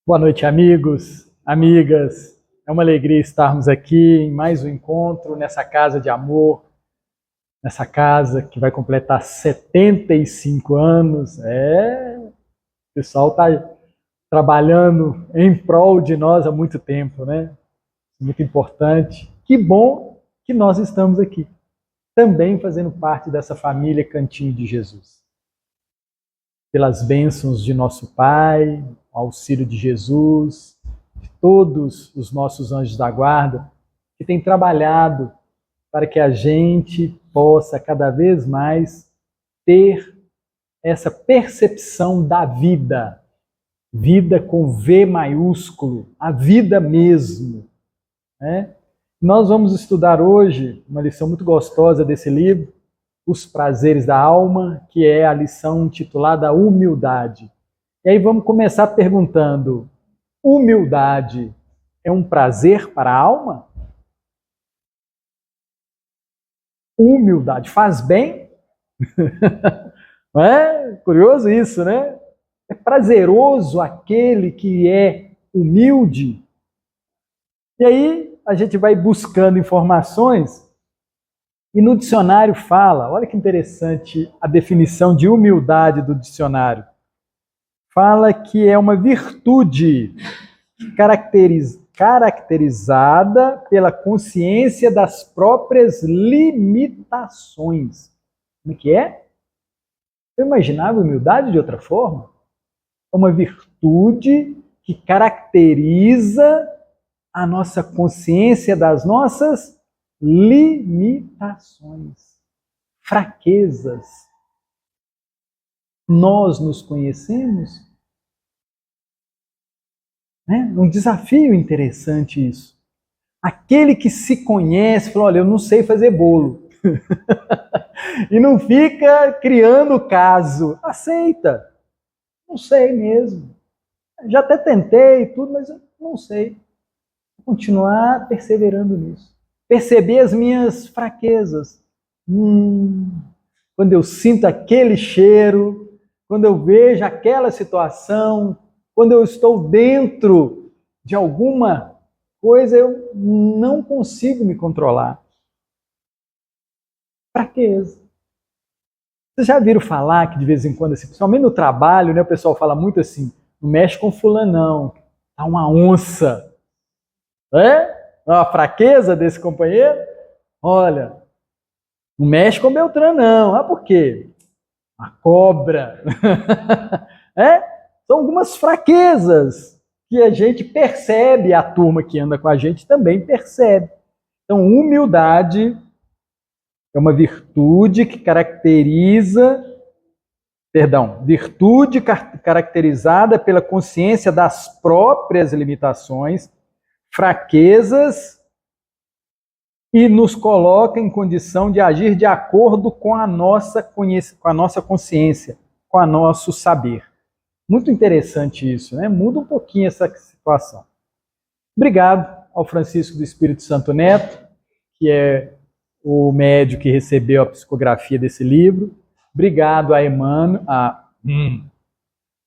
Boa noite, amigos, amigas. É uma alegria estarmos aqui em mais um encontro nessa casa de amor, nessa casa que vai completar 75 anos. O pessoal está trabalhando em prol de nós há muito tempo, né? Muito importante. Que bom que nós estamos aqui, também fazendo parte dessa família Cantinho de Jesus. Pelas bênçãos de nosso Pai, auxílio de Jesus, de todos os nossos anjos da guarda, que têm trabalhado para que a gente possa cada vez mais ter essa percepção da vida, vida com V maiúsculo, a vida mesmo, né? Nós vamos estudar hoje uma lição muito gostosa desse livro, Os Prazeres da Alma, que é a lição intitulada Humildade. E aí vamos começar perguntando: humildade é um prazer para a alma? Humildade faz bem? Não é? Curioso isso, né? É prazeroso aquele que é humilde? E aí a gente vai buscando informações e no dicionário fala, olha que interessante a definição de humildade do dicionário. Fala que é uma virtude caracterizada pela consciência das próprias limitações. Como é que é? Eu imaginava humildade de outra forma. É uma virtude que caracteriza a nossa consciência das nossas limitações, fraquezas. Nós nos conhecemos? Um desafio interessante isso. Aquele que se conhece, fala, olha, eu não sei fazer bolo. E não fica criando caso. Aceita. Não sei mesmo. Já até tentei tudo, mas eu não sei. Vou continuar perseverando nisso. Perceber as minhas fraquezas. Quando eu sinto aquele cheiro, quando eu vejo aquela situação, quando eu estou dentro de alguma coisa, eu não consigo me controlar. Fraqueza. Vocês já viram falar que de vez em quando, assim, principalmente no trabalho, né, o pessoal fala muito assim, não mexe com fulanão, tá uma onça. Uma fraqueza desse companheiro? Olha, não mexe com Beltrano não. Ah, por quê? A cobra. São algumas fraquezas que a gente percebe, a turma que anda com a gente também percebe. Então, humildade é uma virtude que virtude caracterizada pela consciência das próprias limitações, fraquezas, e nos coloca em condição de agir de acordo com a nossa consciência, com o nosso saber. Muito interessante isso, né? Muda um pouquinho essa situação. Obrigado ao Francisco do Espírito Santo Neto, que é o médium que recebeu a psicografia desse livro. Obrigado a Emmanuel,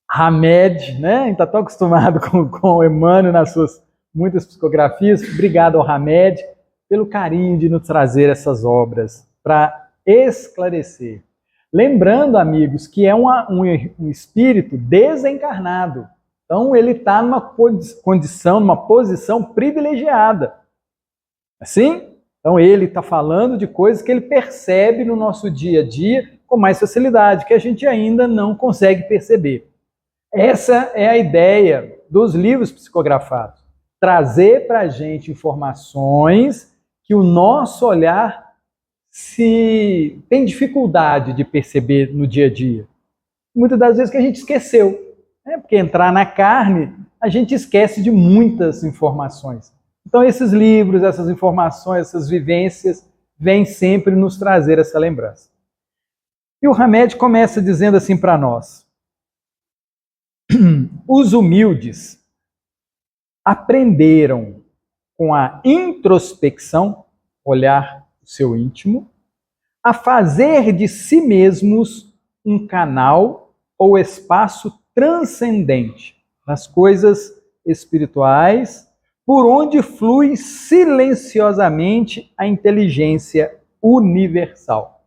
Hamed, né? A gente está tão acostumado com o Emmanuel nas suas muitas psicografias. Obrigado ao Hamed pelo carinho de nos trazer essas obras para esclarecer. Lembrando, amigos, que é um espírito desencarnado. Então, ele está numa condição, numa posição privilegiada. Assim? Então, ele está falando de coisas que ele percebe no nosso dia a dia com mais facilidade, que a gente ainda não consegue perceber. Essa é a ideia dos livros psicografados. Trazer para a gente informações que o nosso olhar tem dificuldade de perceber no dia a dia. Muitas das vezes que a gente esqueceu, né? Porque entrar na carne, a gente esquece de muitas informações. Então esses livros, essas informações, essas vivências, vêm sempre nos trazer essa lembrança. E o Hamed começa dizendo assim para nós: os humildes aprenderam com a introspecção, olhar o seu íntimo, a fazer de si mesmos um canal ou espaço transcendente das coisas espirituais por onde flui silenciosamente a inteligência universal.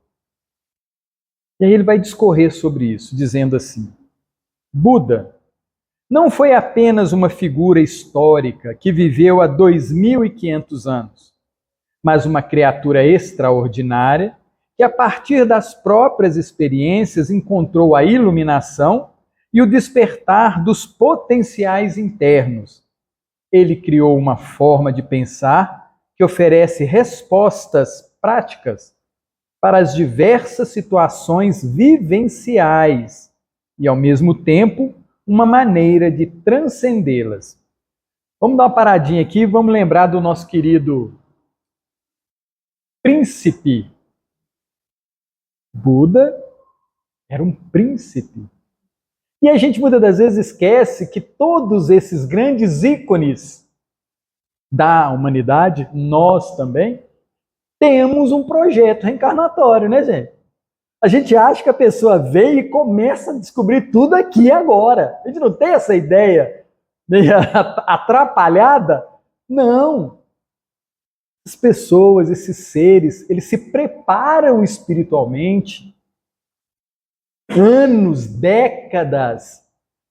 E aí ele vai discorrer sobre isso, dizendo assim: Buda não foi apenas uma figura histórica que viveu há 2.500 anos, mas uma criatura extraordinária que, a partir das próprias experiências, encontrou a iluminação e o despertar dos potenciais internos. Ele criou uma forma de pensar que oferece respostas práticas para as diversas situações vivenciais e, ao mesmo tempo, uma maneira de transcendê-las. Vamos dar uma paradinha aqui e vamos lembrar do nosso querido príncipe. Buda era um príncipe. E a gente muitas das vezes esquece que todos esses grandes ícones da humanidade, nós também, temos um projeto reencarnatório, né, gente? A gente acha que a pessoa veio e começa a descobrir tudo aqui agora. A gente não tem essa ideia meio atrapalhada? Não. As pessoas, esses seres, eles se preparam espiritualmente anos, décadas,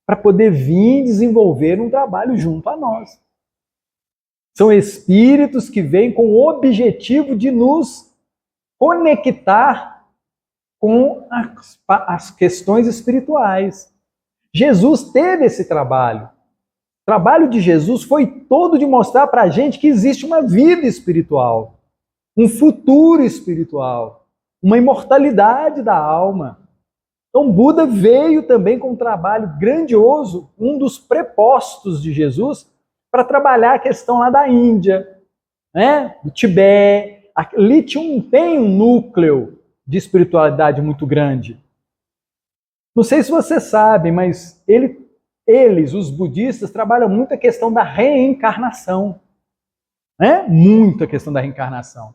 para poder vir desenvolver um trabalho junto a nós. São espíritos que vêm com o objetivo de nos conectar com as questões espirituais. Jesus teve esse trabalho. O trabalho de Jesus foi todo de mostrar para a gente que existe uma vida espiritual, um futuro espiritual, uma imortalidade da alma. Então, Buda veio também com um trabalho grandioso, um dos prepostos de Jesus, para trabalhar a questão lá da Índia, né? Do Tibete. Ali tem um núcleo de espiritualidade muito grande. Não sei se vocês sabem, mas eles, os budistas, trabalham muito a questão da reencarnação. Né? Muito a questão da reencarnação.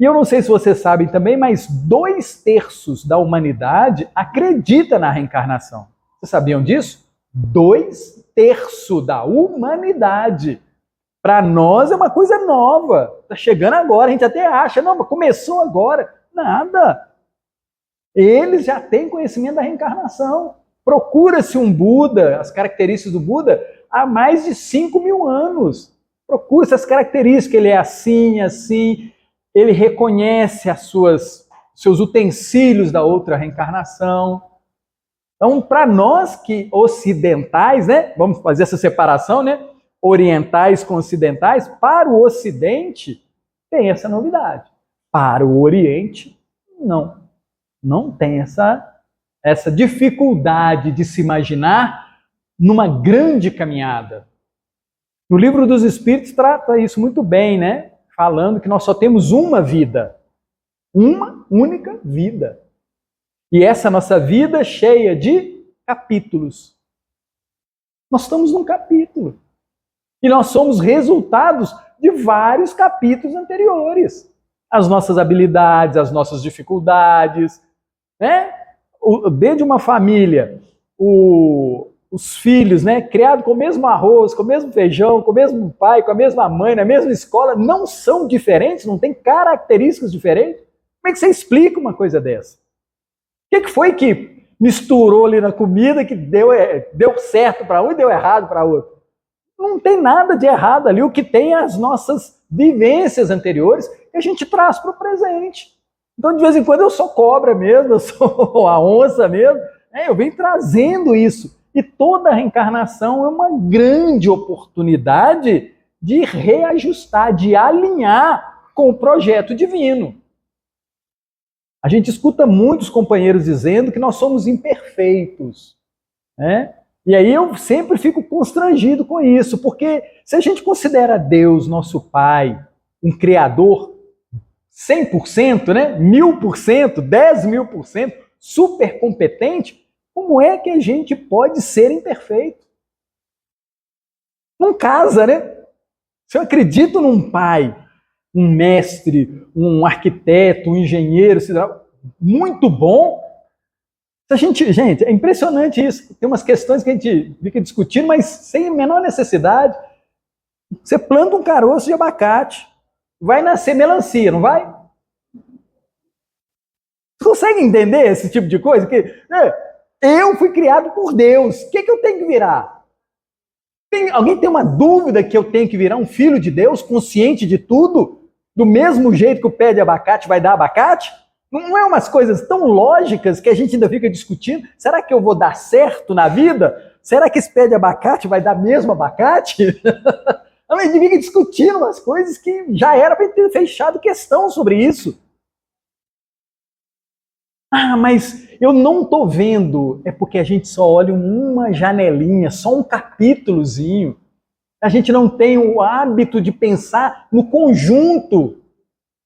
E eu não sei se vocês sabem também, mas 2/3 da humanidade acredita na reencarnação. Vocês sabiam disso? 2/3 da humanidade. Para nós é uma coisa nova. Está chegando agora, a gente até acha, não, mas começou agora. Nada. Eles já têm conhecimento da reencarnação. Procura-se um Buda, as características do Buda, há mais de 5.000 anos. Procura-se as características, ele é assim, assim. Ele reconhece seus utensílios da outra reencarnação. Então, para nós que ocidentais, né, vamos fazer essa separação, né, orientais com ocidentais, para o Ocidente tem essa novidade. Para o Oriente, não. Não tem essa dificuldade de se imaginar numa grande caminhada. No Livro dos Espíritos trata isso muito bem, né? Falando que nós só temos uma vida. Uma única vida. E essa nossa vida cheia de capítulos. Nós estamos num capítulo. E nós somos resultados de vários capítulos anteriores. As nossas habilidades, as nossas dificuldades, né? Desde uma família, os filhos, né, criados com o mesmo arroz, com o mesmo feijão, com o mesmo pai, com a mesma mãe, na mesma escola, não são diferentes, não têm características diferentes? Como é que você explica uma coisa dessa? O que foi que misturou ali na comida que deu certo para um e deu errado para outro? Não tem nada de errado ali, o que tem é as nossas vivências anteriores que a gente traz para o presente. Então, de vez em quando, eu sou cobra mesmo, eu sou a onça mesmo, eu venho trazendo isso. E toda reencarnação é uma grande oportunidade de reajustar, de alinhar com o projeto divino. A gente escuta muitos companheiros dizendo que nós somos imperfeitos, né? E aí eu sempre fico constrangido com isso, porque se a gente considera Deus, nosso Pai, um Criador 100%, né? 1.000%, 10.000%, super competente, como é que a gente pode ser imperfeito? Não casa, né? Se eu acredito num pai, um mestre, um arquiteto, um engenheiro, muito bom, Gente, é impressionante isso. Tem umas questões que a gente fica discutindo, mas sem a menor necessidade. Você planta um caroço de abacate, vai nascer melancia, não vai? Você consegue entender esse tipo de coisa? Eu fui criado por Deus. O que eu tenho que virar? Alguém tem uma dúvida que eu tenho que virar um filho de Deus, consciente de tudo? Do mesmo jeito que o pé de abacate vai dar abacate? Não é umas coisas tão lógicas que a gente ainda fica discutindo? Será que eu vou dar certo na vida? Será que esse pé de abacate vai dar mesmo abacate? A gente fica discutindo umas coisas que já era para ter fechado questão sobre isso. Ah, mas eu não estou vendo. É porque a gente só olha uma janelinha, só um capítulozinho. A gente não tem o hábito de pensar no conjunto.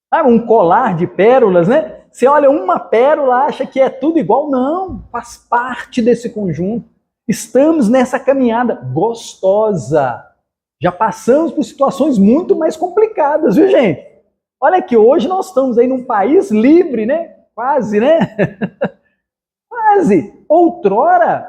Ah, um colar de pérolas, né? Você olha uma pérola, acha que é tudo igual. Não, faz parte desse conjunto. Estamos nessa caminhada gostosa. Já passamos por situações muito mais complicadas, viu, gente? Olha que hoje nós estamos aí num país livre, né? Quase, né? Quase. Outrora,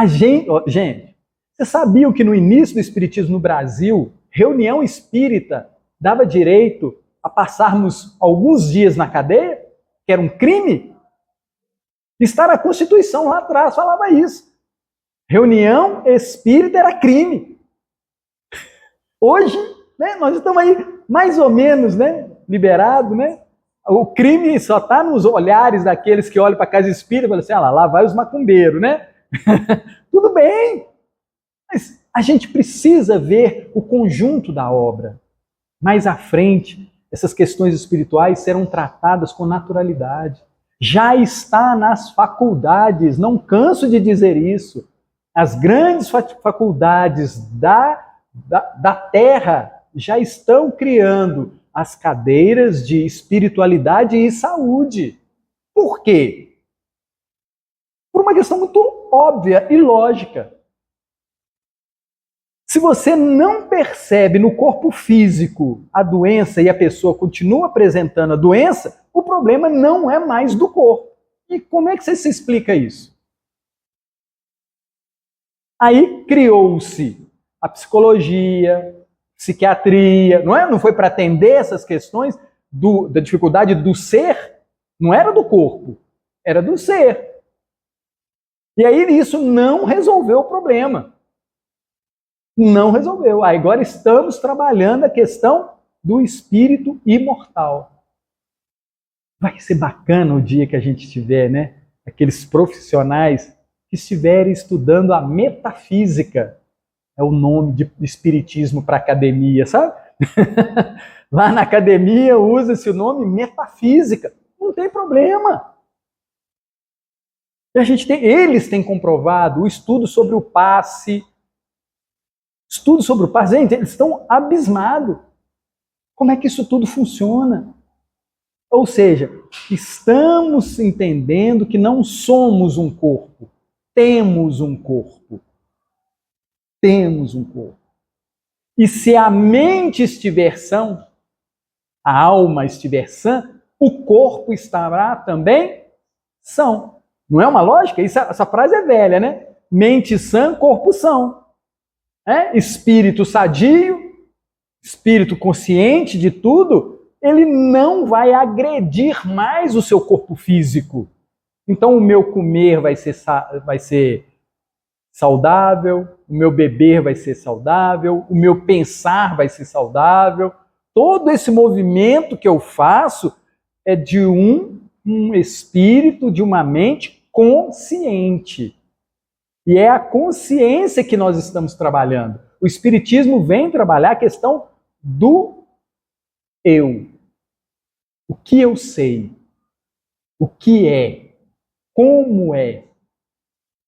gente, você sabia que no início do Espiritismo no Brasil, reunião espírita dava direito a passarmos alguns dias na cadeia? Que era um crime? Está na Constituição lá atrás, falava isso. Reunião espírita era crime. Hoje, né, nós estamos aí mais ou menos, né, liberado, né? O crime só está nos olhares daqueles que olham para a casa espírita e falam assim, ah lá vai os macumbeiros, né? Tudo bem, mas a gente precisa ver o conjunto da obra. Mais à frente, essas questões espirituais serão tratadas com naturalidade. Já está nas faculdades, não canso de dizer isso. As grandes faculdades da Terra já estão criando as cadeiras de espiritualidade e saúde. Por quê? Por uma questão muito óbvia e lógica. Se você não percebe no corpo físico a doença e a pessoa continua apresentando a doença, o problema não é mais do corpo. E como é que você se explica isso? Aí criou-se a psicologia, psiquiatria, não é? Não foi para atender essas questões da dificuldade do ser? Não era do corpo, era do ser. E aí isso não resolveu o problema. Não resolveu. Agora estamos trabalhando a questão do espírito imortal. Vai ser bacana o dia que a gente tiver, né? Aqueles profissionais que estiverem estudando a metafísica. É o nome de espiritismo para academia, sabe? Lá na academia usa-se o nome metafísica. Não tem problema. E eles têm comprovado o estudo sobre o passe. Estudo sobre o passe, gente, eles estão abismados. Como é que isso tudo funciona? Ou seja, estamos entendendo que não somos um corpo, temos um corpo. Temos um corpo. E se a mente estiver sã, a alma estiver sã, o corpo estará também são. Não é uma lógica? Essa frase é velha, né? Mente sã, corpo são. Espírito sadio, espírito consciente de tudo, ele não vai agredir mais o seu corpo físico. Então o meu comer vai ser saudável, o meu beber vai ser saudável, o meu pensar vai ser saudável. Todo esse movimento que eu faço é de um espírito, de uma mente consciente. E é a consciência que nós estamos trabalhando. O Espiritismo vem trabalhar a questão do eu. O que eu sei? O que é? Como é?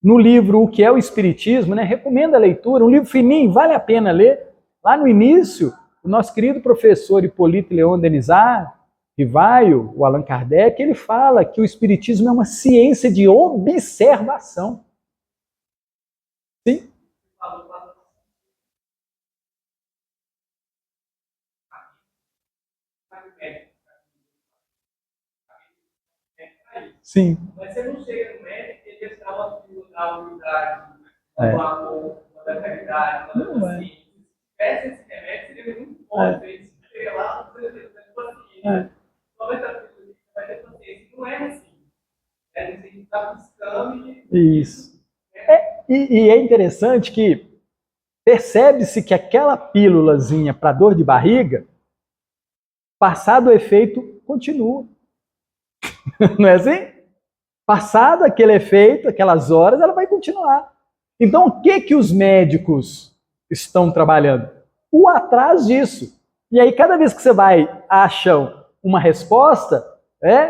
No livro O que é o Espiritismo, né, recomendo a leitura, um livro fininho, vale a pena ler. Lá no início, o nosso querido professor Hipólito Leon Denisard, Rivaio, o Allan Kardec, ele fala que o Espiritismo é uma ciência de observação. Sim? Sim. Mas você não chega no médico e ele está uma figura da unidade, do amor, da caridade, da paciência. Se tivesse esse remédio, seria muito bom. Você chega lá, não precisa ter paciência. Só vai ter paciência. Não é assim. Você tem que estar buscando e... Isso. E é interessante que percebe-se que aquela pílulazinha para dor de barriga, passado o efeito, continua. Não é assim? Passado aquele efeito, aquelas horas, ela vai continuar. Então, o que os médicos estão trabalhando? O atrás disso. E aí, cada vez que você vai, acham uma resposta,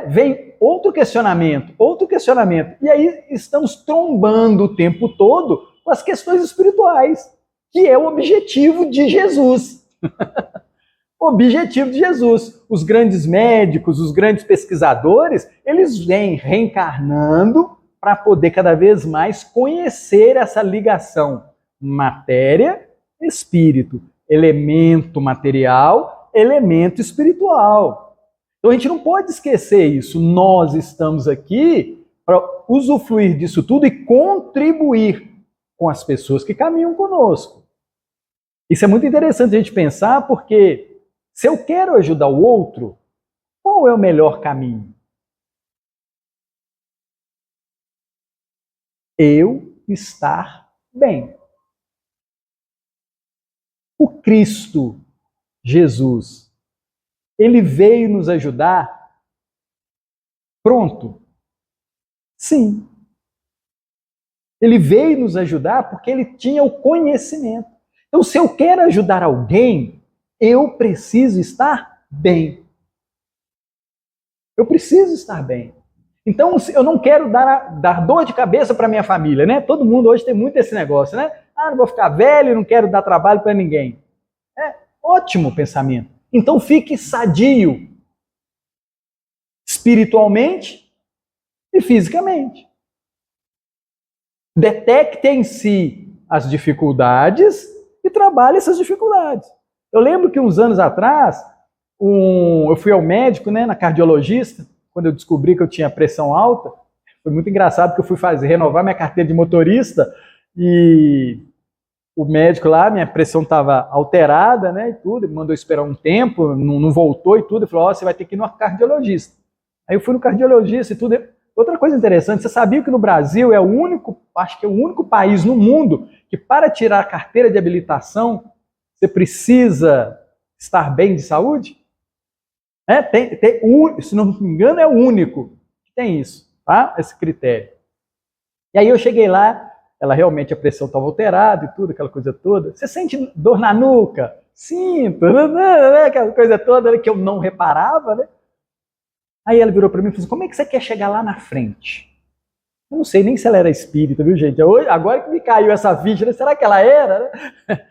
vem outro questionamento. E aí, estamos trombando o tempo todo com as questões espirituais, que é o objetivo de Jesus. O objetivo de Jesus. Os grandes médicos, os grandes pesquisadores, eles vêm reencarnando para poder cada vez mais conhecer essa ligação matéria-espírito, elemento material, elemento espiritual. Então a gente não pode esquecer isso. Nós estamos aqui para usufruir disso tudo e contribuir com as pessoas que caminham conosco. Isso é muito interessante a gente pensar, porque se eu quero ajudar o outro, qual é o melhor caminho? Eu estar bem. O Cristo, Jesus, ele veio nos ajudar? Pronto. Sim. Ele veio nos ajudar porque ele tinha o conhecimento. Então, se eu quero ajudar alguém, eu preciso estar bem. Eu preciso estar bem. Então, eu não quero dar dor de cabeça para minha família, né? Todo mundo hoje tem muito esse negócio, né? Ah, não vou ficar velho, não quero dar trabalho para ninguém. Ótimo pensamento. Então, fique sadio, espiritualmente e fisicamente. Detecte em si as dificuldades e trabalhe essas dificuldades. Eu lembro que uns anos atrás, eu fui ao médico, né, na cardiologista, quando eu descobri que eu tinha pressão alta. Foi muito engraçado que eu fui renovar minha carteira de motorista e o médico lá, minha pressão estava alterada, né, e tudo, ele mandou esperar um tempo, não voltou e tudo, ele falou, você vai ter que ir no cardiologista. Aí eu fui no cardiologista e tudo. Outra coisa interessante, você sabia que no Brasil acho que é o único país no mundo que para tirar a carteira de habilitação, você precisa estar bem de saúde? Se não me engano, é o único que tem isso, tá? Esse critério. E aí eu cheguei lá, ela realmente, a pressão estava alterada e tudo, aquela coisa toda. Você sente dor na nuca? Sinto, aquela coisa toda que eu não reparava, né? Aí ela virou para mim e falou assim, como é que você quer chegar lá na frente? Eu não sei nem se ela era espírita, viu, gente? Agora que me caiu essa ficha, será que ela era? Né?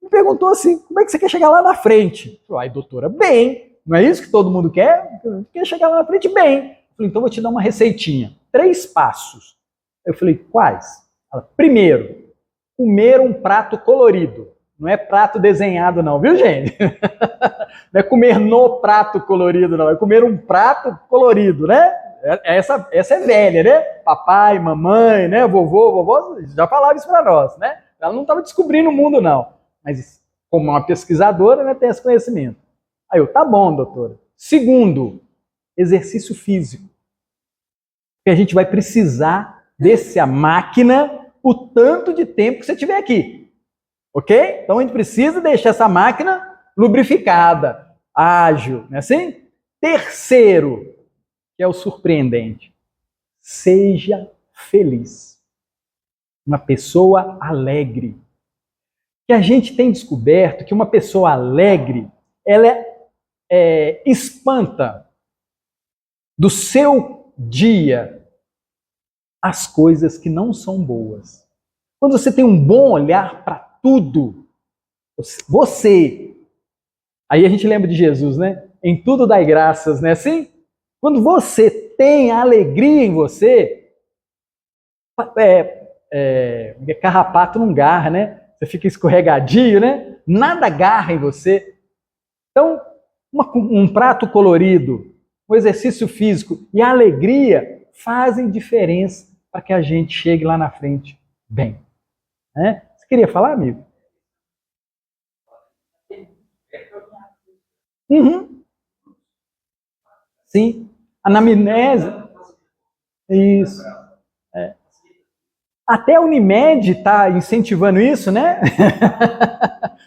Me perguntou assim, como é que você quer chegar lá na frente? Eu falei, doutora, bem. Não é isso que todo mundo quer? Quer chegar lá na frente bem. Eu falei, então vou te dar uma receitinha. 3 passos. Eu falei, quais? Ela, primeiro, comer um prato colorido. Não é prato desenhado não, viu, gente? Não é comer no prato colorido, não. É comer um prato colorido, né? Essa é velha, né? Papai, mamãe, né? Vovô, já falava isso para nós, né? Ela não estava descobrindo o mundo, não. Mas, como uma pesquisadora, né, tem esse conhecimento. Aí eu, tá bom, doutora. Segundo, exercício físico. Porque a gente vai precisar dessa máquina o tanto de tempo que você tiver aqui. Ok? Então a gente precisa deixar essa máquina lubrificada, ágil, não é assim? Terceiro, que é o surpreendente. Seja feliz. Uma pessoa alegre. Que a gente tem descoberto que uma pessoa alegre, ela espanta do seu dia as coisas que não são boas. Quando você tem um bom olhar para tudo, aí a gente lembra de Jesus, né? Em tudo dai graças, né? Assim, quando você tem alegria em você, carrapato não garra, né? Você fica escorregadio, né? Nada garra em você. Então, um prato colorido, um exercício físico e a alegria fazem diferença para que a gente chegue lá na frente bem. Né? Você queria falar, amigo? Uhum. Sim. Anamnese. Isso. É. Até a Unimed está incentivando isso, né?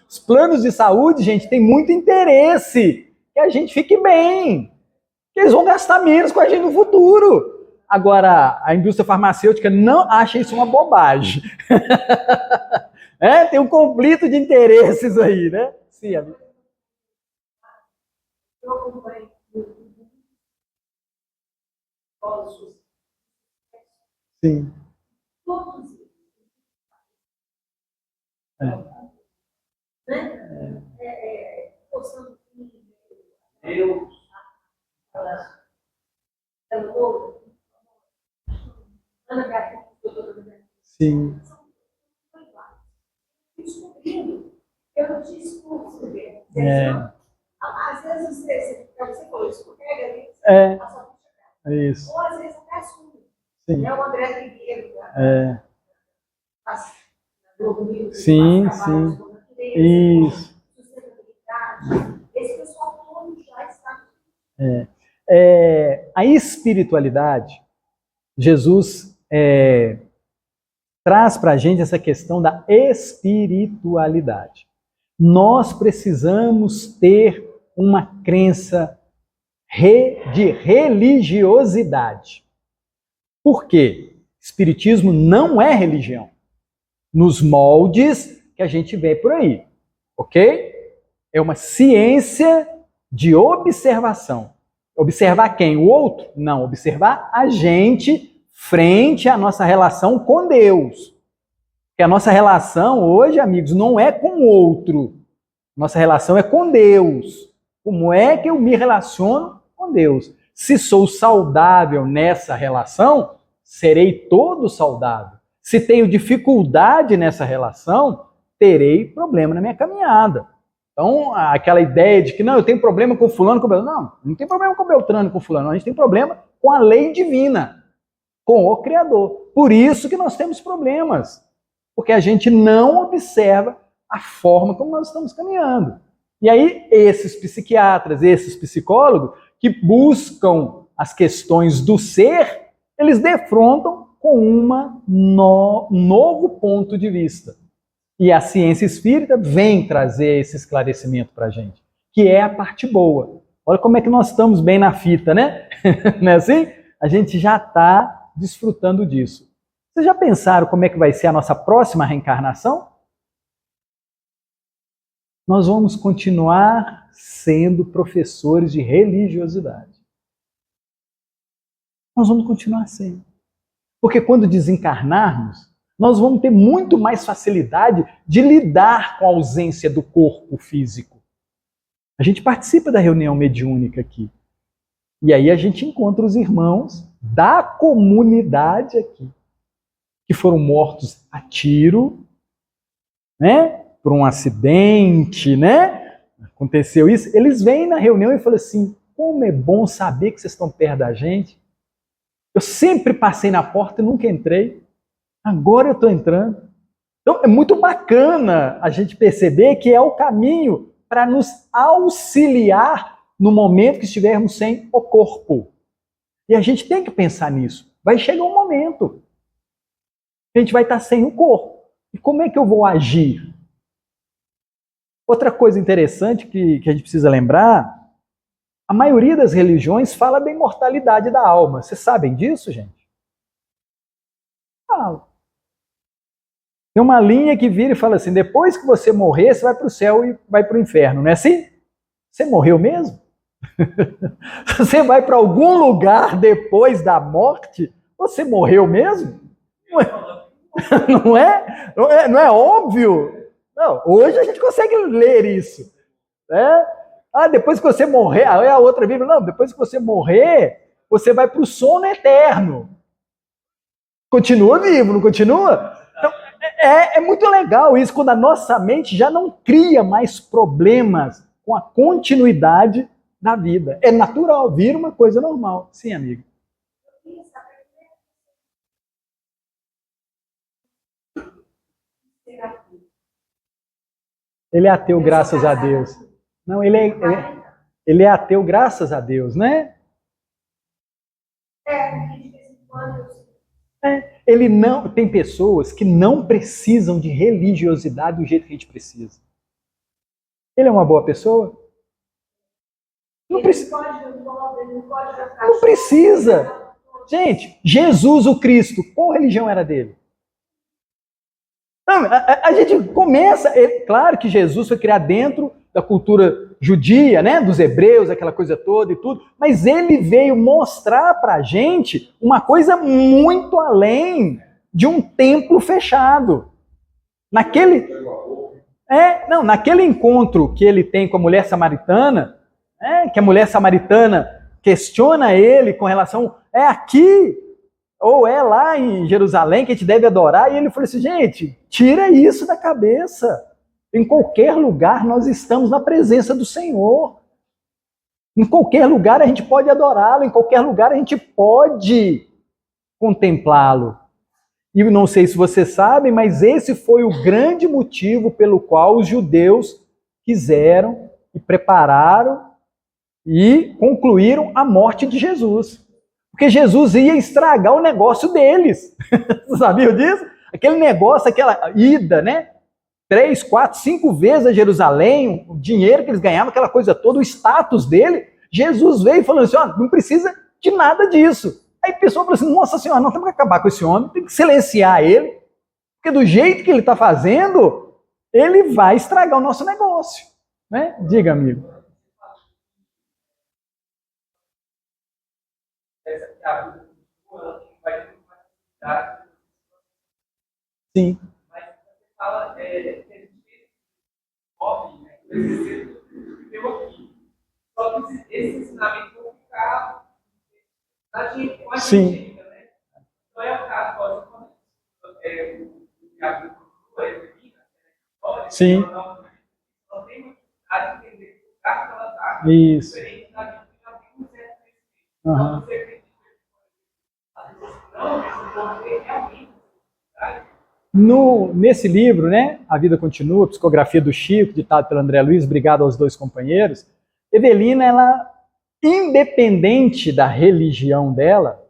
Os planos de saúde, gente, tem muito interesse que a gente fique bem. Que eles vão gastar menos com a gente no futuro. Agora, a indústria farmacêutica não acha isso uma bobagem. Tem um conflito de interesses aí, né? Sim, amigo. Sim. Sim. Eu não tinha escudo, Às vezes você falou, escorrega ali, isso. ou às vezes até assume. Sim. O André Figueiredo, sim, sim. Isso. Esse pessoal todo já está. A espiritualidade, Jesus traz para a gente essa questão da espiritualidade. Nós precisamos ter uma crença de religiosidade. Por quê? Espiritismo não é religião, nos moldes que a gente vê por aí, ok? É uma ciência de observação. Observar quem? O outro? Não, observar a gente frente à nossa relação com Deus. Porque a nossa relação hoje, amigos, não é com o outro. Nossa relação é com Deus. Como é que eu me relaciono com Deus? Se sou saudável nessa relação, serei todo saudável. Se tenho dificuldade nessa relação, terei problema na minha caminhada. Então, aquela ideia de que não, eu tenho problema com fulano, com Beltrano. Não tem problema com Beltrano, com fulano. A gente tem problema com a lei divina, com o Criador. Por isso que nós temos problemas. Porque a gente não observa a forma como nós estamos caminhando. E aí, esses psiquiatras, esses psicólogos, que buscam as questões do ser, eles defrontam com um novo ponto de vista. E a ciência espírita vem trazer esse esclarecimento para a gente, que é a parte boa. Olha como é que nós estamos bem na fita, né? Não é assim? A gente já está desfrutando disso. Vocês já pensaram como é que vai ser a nossa próxima reencarnação? Nós vamos continuar sendo professores de religiosidade. Nós vamos continuar sendo. Porque quando desencarnarmos, nós vamos ter muito mais facilidade de lidar com a ausência do corpo físico. A gente participa da reunião mediúnica aqui. E aí a gente encontra os irmãos da comunidade aqui, que foram mortos a tiro, né? Por um acidente, né? Aconteceu isso. Eles vêm na reunião e falam assim, como é bom saber que vocês estão perto da gente. Eu sempre passei na porta e nunca entrei. Agora eu estou entrando. Então é muito bacana a gente perceber que é o caminho para nos auxiliar no momento que estivermos sem o corpo. E a gente tem que pensar nisso. Vai chegar um momento que a gente vai estar sem o corpo. E como é que eu vou agir? Outra coisa interessante que a gente precisa lembrar, a maioria das religiões fala da imortalidade da alma. Vocês sabem disso, gente? Fala. Tem uma linha que vira e fala assim, depois que você morrer, você vai para o céu e vai para o inferno, não é assim? Você morreu mesmo? Você vai para algum lugar depois da morte? Você morreu mesmo? Não é? Não é óbvio? Não, hoje a gente consegue ler isso. Né? Depois que você morrer, aí a outra vira, não, depois que você morrer, você vai para o sono eterno. Continua vivo, não continua? Então, é muito legal isso, quando a nossa mente já não cria mais problemas com a continuidade da vida. É natural, vira uma coisa normal. Sim, amiga. Eu queria saber ser ateu. Ele é ateu, graças a Deus. Não, ele é ateu, graças a Deus, né? Porque de vez em quando eu sei. Ele não. Tem pessoas que não precisam de religiosidade do jeito que a gente precisa. Ele é uma boa pessoa? Não precisa. Não precisa. Gente, Jesus o Cristo, qual religião era dele? Não, a gente começa. Claro que Jesus foi criado dentro da cultura judia, né, dos hebreus, aquela coisa toda e tudo, mas ele veio mostrar pra gente uma coisa muito além de um templo fechado. Naquele encontro que ele tem com a mulher samaritana, que a mulher samaritana questiona ele com relação, é aqui ou é lá em Jerusalém que a gente deve adorar, e ele falou assim, gente, tira isso da cabeça. Em qualquer lugar nós estamos na presença do Senhor. Em qualquer lugar a gente pode adorá-lo, em qualquer lugar a gente pode contemplá-lo. E não sei se vocês sabem, mas esse foi o grande motivo pelo qual os judeus quiseram e prepararam e concluíram a morte de Jesus. Porque Jesus ia estragar o negócio deles. Você sabia disso? Aquele negócio, aquela ida, né? 3, 4, 5 vezes a Jerusalém, o dinheiro que eles ganhavam, aquela coisa toda, o status dele. Jesus veio falando assim, não precisa de nada disso. Aí a pessoa falou assim, nossa senhora, nós temos que acabar com esse homem, tem que silenciar ele, porque do jeito que ele está fazendo, ele vai estragar o nosso negócio. Né? Diga, amigo. Sim. Mas você fala que a gente hobby, né? Esse viveu aqui. Só que esse ensinamento vão ficar na gente, com a gente ainda, né? Não é o caso, quando o Thiago procurou a Evelina, sim. Não tem uma dificuldade de entender o lugar que ela está. Isso. Diferente da gente que já tem um certo respeito. Uhum. Você acredita que não, esse povo tem realmente Nesse livro, né, A Vida Continua, Psicografia do Chico, ditado pelo André Luiz, obrigado aos dois companheiros, Evelina, ela, independente da religião dela,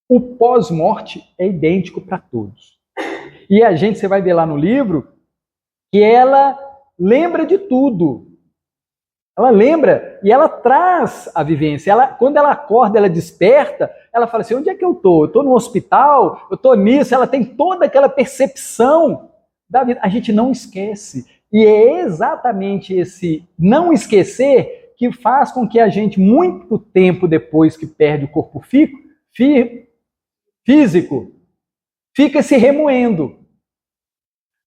o pós-morte é idêntico para todos. E você vai ver lá no livro, que ela lembra de tudo. Ela lembra e ela traz a vivência. Quando ela acorda, ela desperta, ela fala assim, onde é que eu estou? Eu estou no hospital? Eu estou nisso? Ela tem toda aquela percepção da vida. A gente não esquece. E é exatamente esse não esquecer que faz com que a gente, muito tempo depois que perde o corpo físico, fica se remoendo.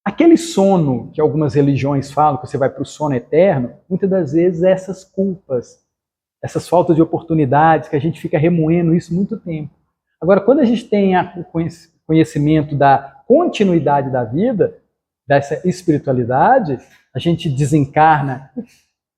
Aquele sono que algumas religiões falam, que você vai para o sono eterno, muitas das vezes essas culpas, essas faltas de oportunidades, que a gente fica remoendo isso muito tempo. Agora, quando a gente tem o conhecimento da continuidade da vida, dessa espiritualidade, a gente desencarna,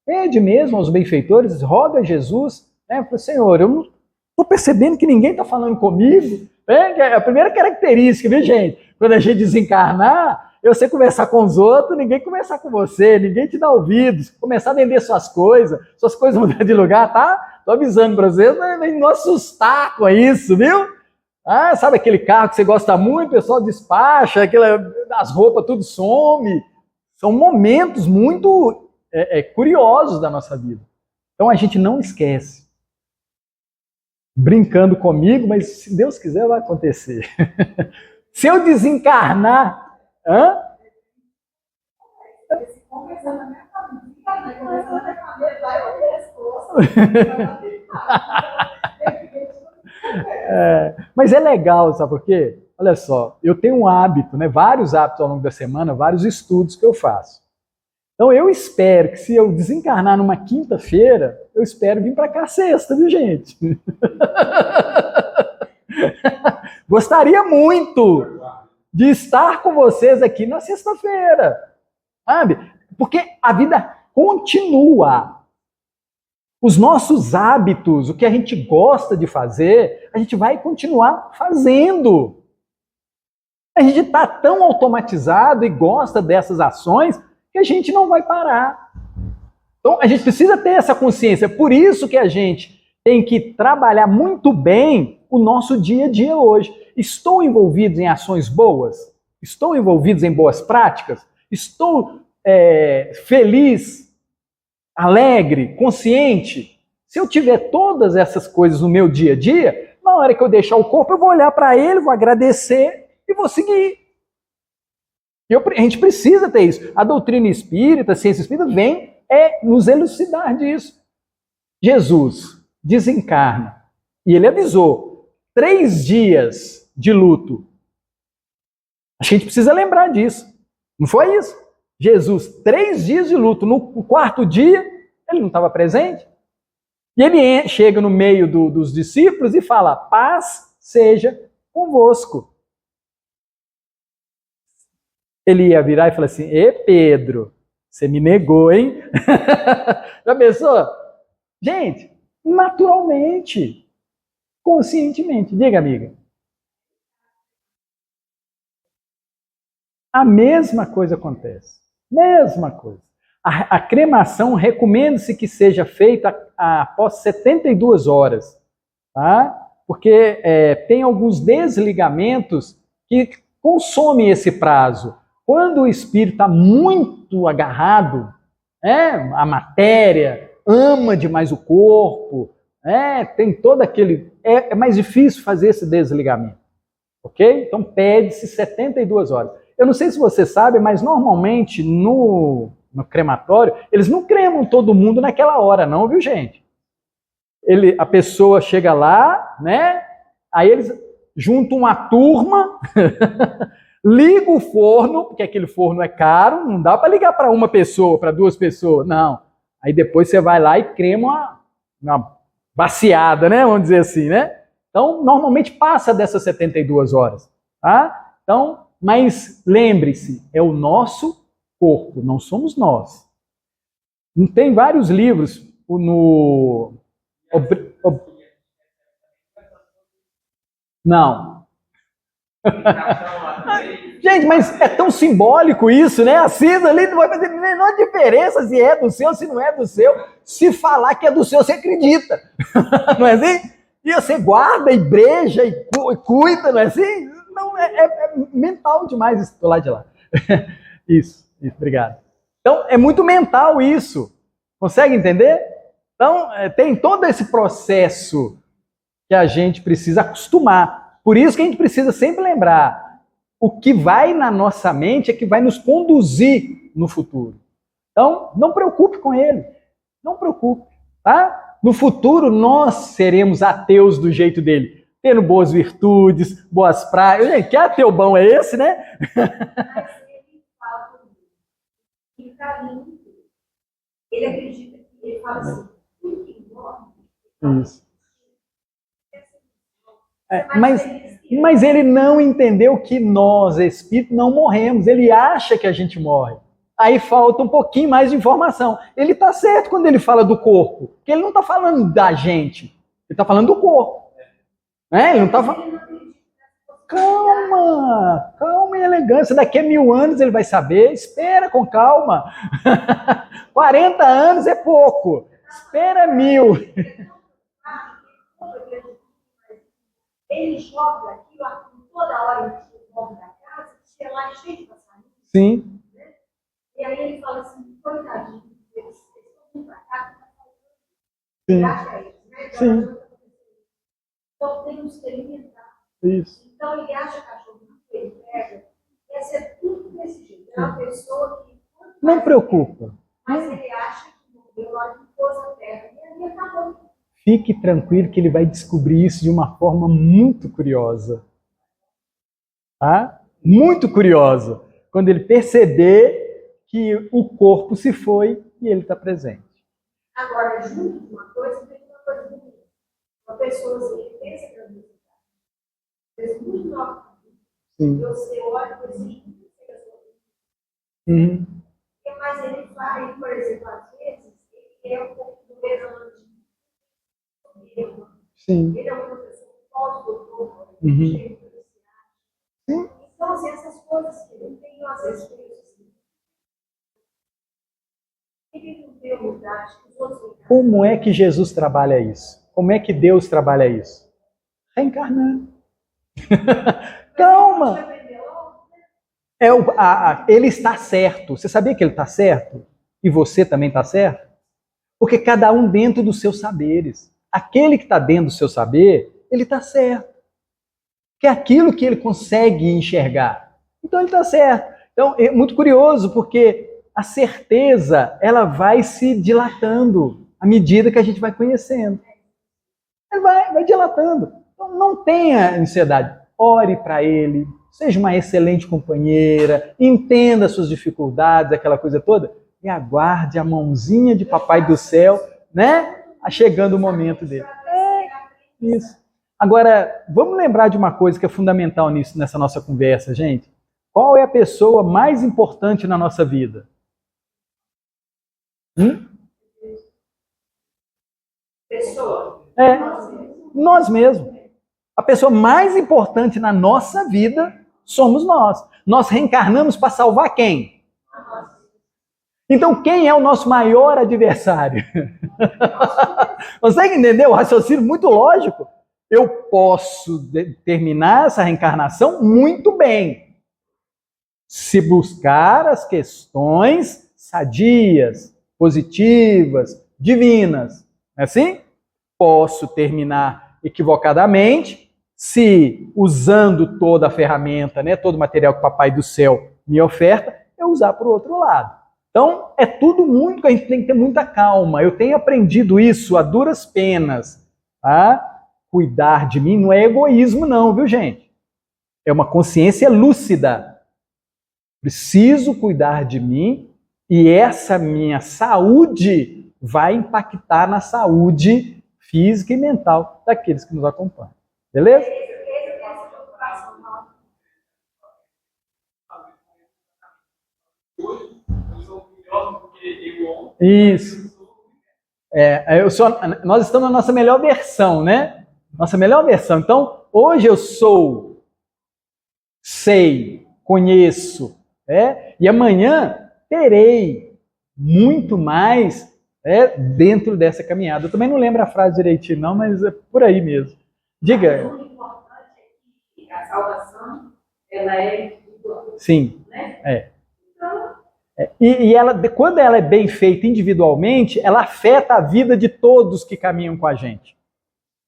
pede mesmo aos benfeitores, roga a Jesus, né? Fala, Senhor, eu não estou percebendo que ninguém está falando comigo. É a primeira característica, viu, gente? Quando a gente desencarnar, você conversar com os outros, ninguém conversar com você, ninguém te dá ouvidos, começar a vender suas coisas mudar de lugar, tá? Tô avisando para vocês, mas não assustar com isso, viu? Sabe aquele carro que você gosta muito, o pessoal despacha, as roupas tudo some. São momentos muito curiosos da nossa vida. Então a gente não esquece. Brincando comigo, mas se Deus quiser vai acontecer. Se eu desencarnar, mas é legal, sabe por quê? Olha só, eu tenho um hábito, né, vários hábitos ao longo da semana, vários estudos que eu faço. Então eu espero que se eu desencarnar numa quinta-feira, eu espero vir para cá sexta, viu, gente? Gostaria muito de estar com vocês aqui na sexta-feira, sabe? Porque a vida continua. Os nossos hábitos, o que a gente gosta de fazer, a gente vai continuar fazendo. A gente está tão automatizado e gosta dessas ações que a gente não vai parar. Então, a gente precisa ter essa consciência. Por isso que a gente tem que trabalhar muito bem o nosso dia a dia hoje. Estou envolvido em ações boas? Estou envolvido em boas práticas? Estou feliz, alegre, consciente? Se eu tiver todas essas coisas no meu dia a dia, na hora que eu deixar o corpo, eu vou olhar para ele, vou agradecer e vou seguir. A gente precisa ter isso. A doutrina espírita, a ciência espírita, vem nos elucidar disso. Jesus desencarna e ele avisou 3 dias de luto. A gente precisa lembrar disso. Não foi isso? Jesus, 3 dias de luto. No 4º dia, ele não estava presente. E ele chega no meio dos discípulos e fala: paz seja convosco. Ele ia virar e falar assim: Pedro, você me negou, hein? Já pensou? Gente, naturalmente, conscientemente. Diga, amiga. A mesma coisa acontece. Mesma coisa. A cremação recomenda-se que seja feita após 72 horas, tá? Porque tem alguns desligamentos que consomem esse prazo. Quando o espírito está muito agarrado, a matéria, ama demais o corpo, tem todo aquele... É mais difícil fazer esse desligamento, ok? Então pede-se 72 horas. Eu não sei se você sabe, mas normalmente no crematório, eles não cremam todo mundo naquela hora, não, viu, gente? A pessoa chega lá, né? Aí eles juntam uma turma, liga o forno, porque aquele forno é caro, não dá para ligar para uma pessoa, para 2 pessoas, não. Aí depois você vai lá e crema uma baciada, né? Vamos dizer assim, né? Então, normalmente passa dessas 72 horas, tá? Então, mas lembre-se, é o nosso corpo, não somos nós. Tem vários livros no... Não. Gente, mas é tão simbólico isso, né? A cinza ali não vai fazer a menor diferença se é do seu, se não é do seu. Se falar que é do seu, você acredita. Não é assim? E você guarda e breja e cuida, não é assim? Não, é mental demais isso do lado de lá. Isso, obrigado. Então, é muito mental isso. Consegue entender? Então, tem todo esse processo que a gente precisa acostumar. Por isso que a gente precisa sempre lembrar, o que vai na nossa mente é que vai nos conduzir no futuro. Então, não preocupe com ele. Não preocupe, tá? No futuro, nós seremos ateus do jeito dele, tendo boas virtudes, boas práticas. Gente, que ateu bom é esse, né? Mas ele fala que está limpo. Ele acredita que ele fala assim, tudo que morre. Isso. Mas ele não entendeu que nós, espírito, não morremos. Ele acha que a gente morre. Aí falta um pouquinho mais de informação. Ele está certo quando ele fala do corpo, porque ele não está falando da gente. Ele está falando do corpo. Ele não está falando... Calma, calma e elegância. Daqui a 1000 anos ele vai saber. Espera com calma. 40 anos é pouco. Espera 1000. Ele joga aquilo toda hora no nome da casa, que é lá cheio de passarinho. Sim. Né? E aí ele fala assim, coitadinho, eles estão vindo para cá, sim. graças a eles, né? Sim. Então temos que alimentar. Isso. Então ele acha cachorro que ele pega, quer ser tudo desse jeito. É uma pessoa que... Não preocupa. Mas ele acha que morreu lá de pôs a terra e ali acabou. Fique tranquilo que ele vai descobrir isso de uma forma muito curiosa. Tá? Muito curiosa. Quando ele perceber que o corpo se foi e ele está presente. Agora, junto com uma coisa, tem uma coisa bonita. Uma pessoa assim, que pensa que é muito muito nova. Sim. Você olha e existe muito Uhum. mas ele vai, por exemplo, às vezes, ele é um pouco do mesmo. Sim. Ele é um professor pós-doutor, Uhum. Sim. Então, assim, essas coisas que eu tenho, às vezes, ele não deu lugar, acho que os outros. Como é que Jesus trabalha isso? Como é que Deus trabalha isso? Reencarnando. Calma! Ele está certo. Você sabia que ele está certo? E você também está certo? Porque cada um dentro dos seus saberes. Aquele que está dentro do seu saber, ele está certo. Que é aquilo que ele consegue enxergar. Então ele está certo. Então é muito curioso, porque a certeza ela vai se dilatando à medida que a gente vai conhecendo. Ela vai dilatando. Então não tenha ansiedade. Ore para ele, seja uma excelente companheira, entenda suas dificuldades, aquela coisa toda, e aguarde a mãozinha de Papai do Céu, né? Chegando o momento dele. Isso. Agora, vamos lembrar de uma coisa que é fundamental nessa nossa conversa, gente. Qual é a pessoa mais importante na nossa vida? Pessoa. Nós mesmos. A pessoa mais importante na nossa vida somos nós. Nós reencarnamos para salvar quem? Então, quem é o nosso maior adversário? Consegue entender o raciocínio muito lógico? Eu posso terminar essa reencarnação muito bem, se buscar as questões sadias, positivas, divinas. Não é assim? Posso terminar equivocadamente, se usando toda a ferramenta, né, todo o material que o Papai do Céu me oferta, eu usar para o outro lado. Então, é tudo muito, a gente tem que ter muita calma. Eu tenho aprendido isso a duras penas. Tá? Cuidar de mim não é egoísmo não, viu, gente? É uma consciência lúcida. Preciso cuidar de mim e essa minha saúde vai impactar na saúde física e mental daqueles que nos acompanham. Beleza? Isso. Nós estamos na nossa melhor versão, né? Nossa melhor versão. Então, hoje eu sei, conheço, e amanhã terei muito mais dentro dessa caminhada. Eu também não lembro a frase direitinho, não, mas é por aí mesmo. Diga. O importante é que a salvação, ela é individual. Sim. Né? Então, E ela, quando ela é bem feita individualmente, ela afeta a vida de todos que caminham com a gente.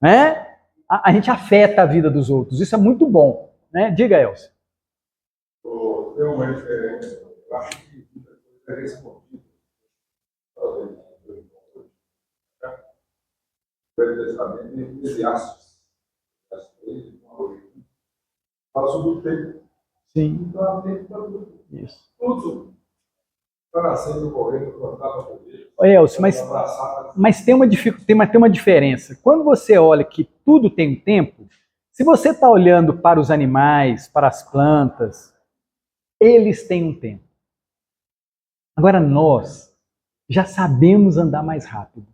Né? A gente afeta a vida dos outros. Isso é muito bom. Né? Diga, Elcio. Eu acho que muita coisa é respondida. O Velho Testamento é Eclesiastes. Fala sobre o tempo. Sim. Então, há tempo para tudo. Isso. Tudo. Para nascendo, correndo, plantar, para poder. Elcio, mas tem uma diferença. Quando você olha que tudo tem um tempo, se você está olhando para os animais, para as plantas, eles têm um tempo. Agora nós já sabemos andar mais rápido.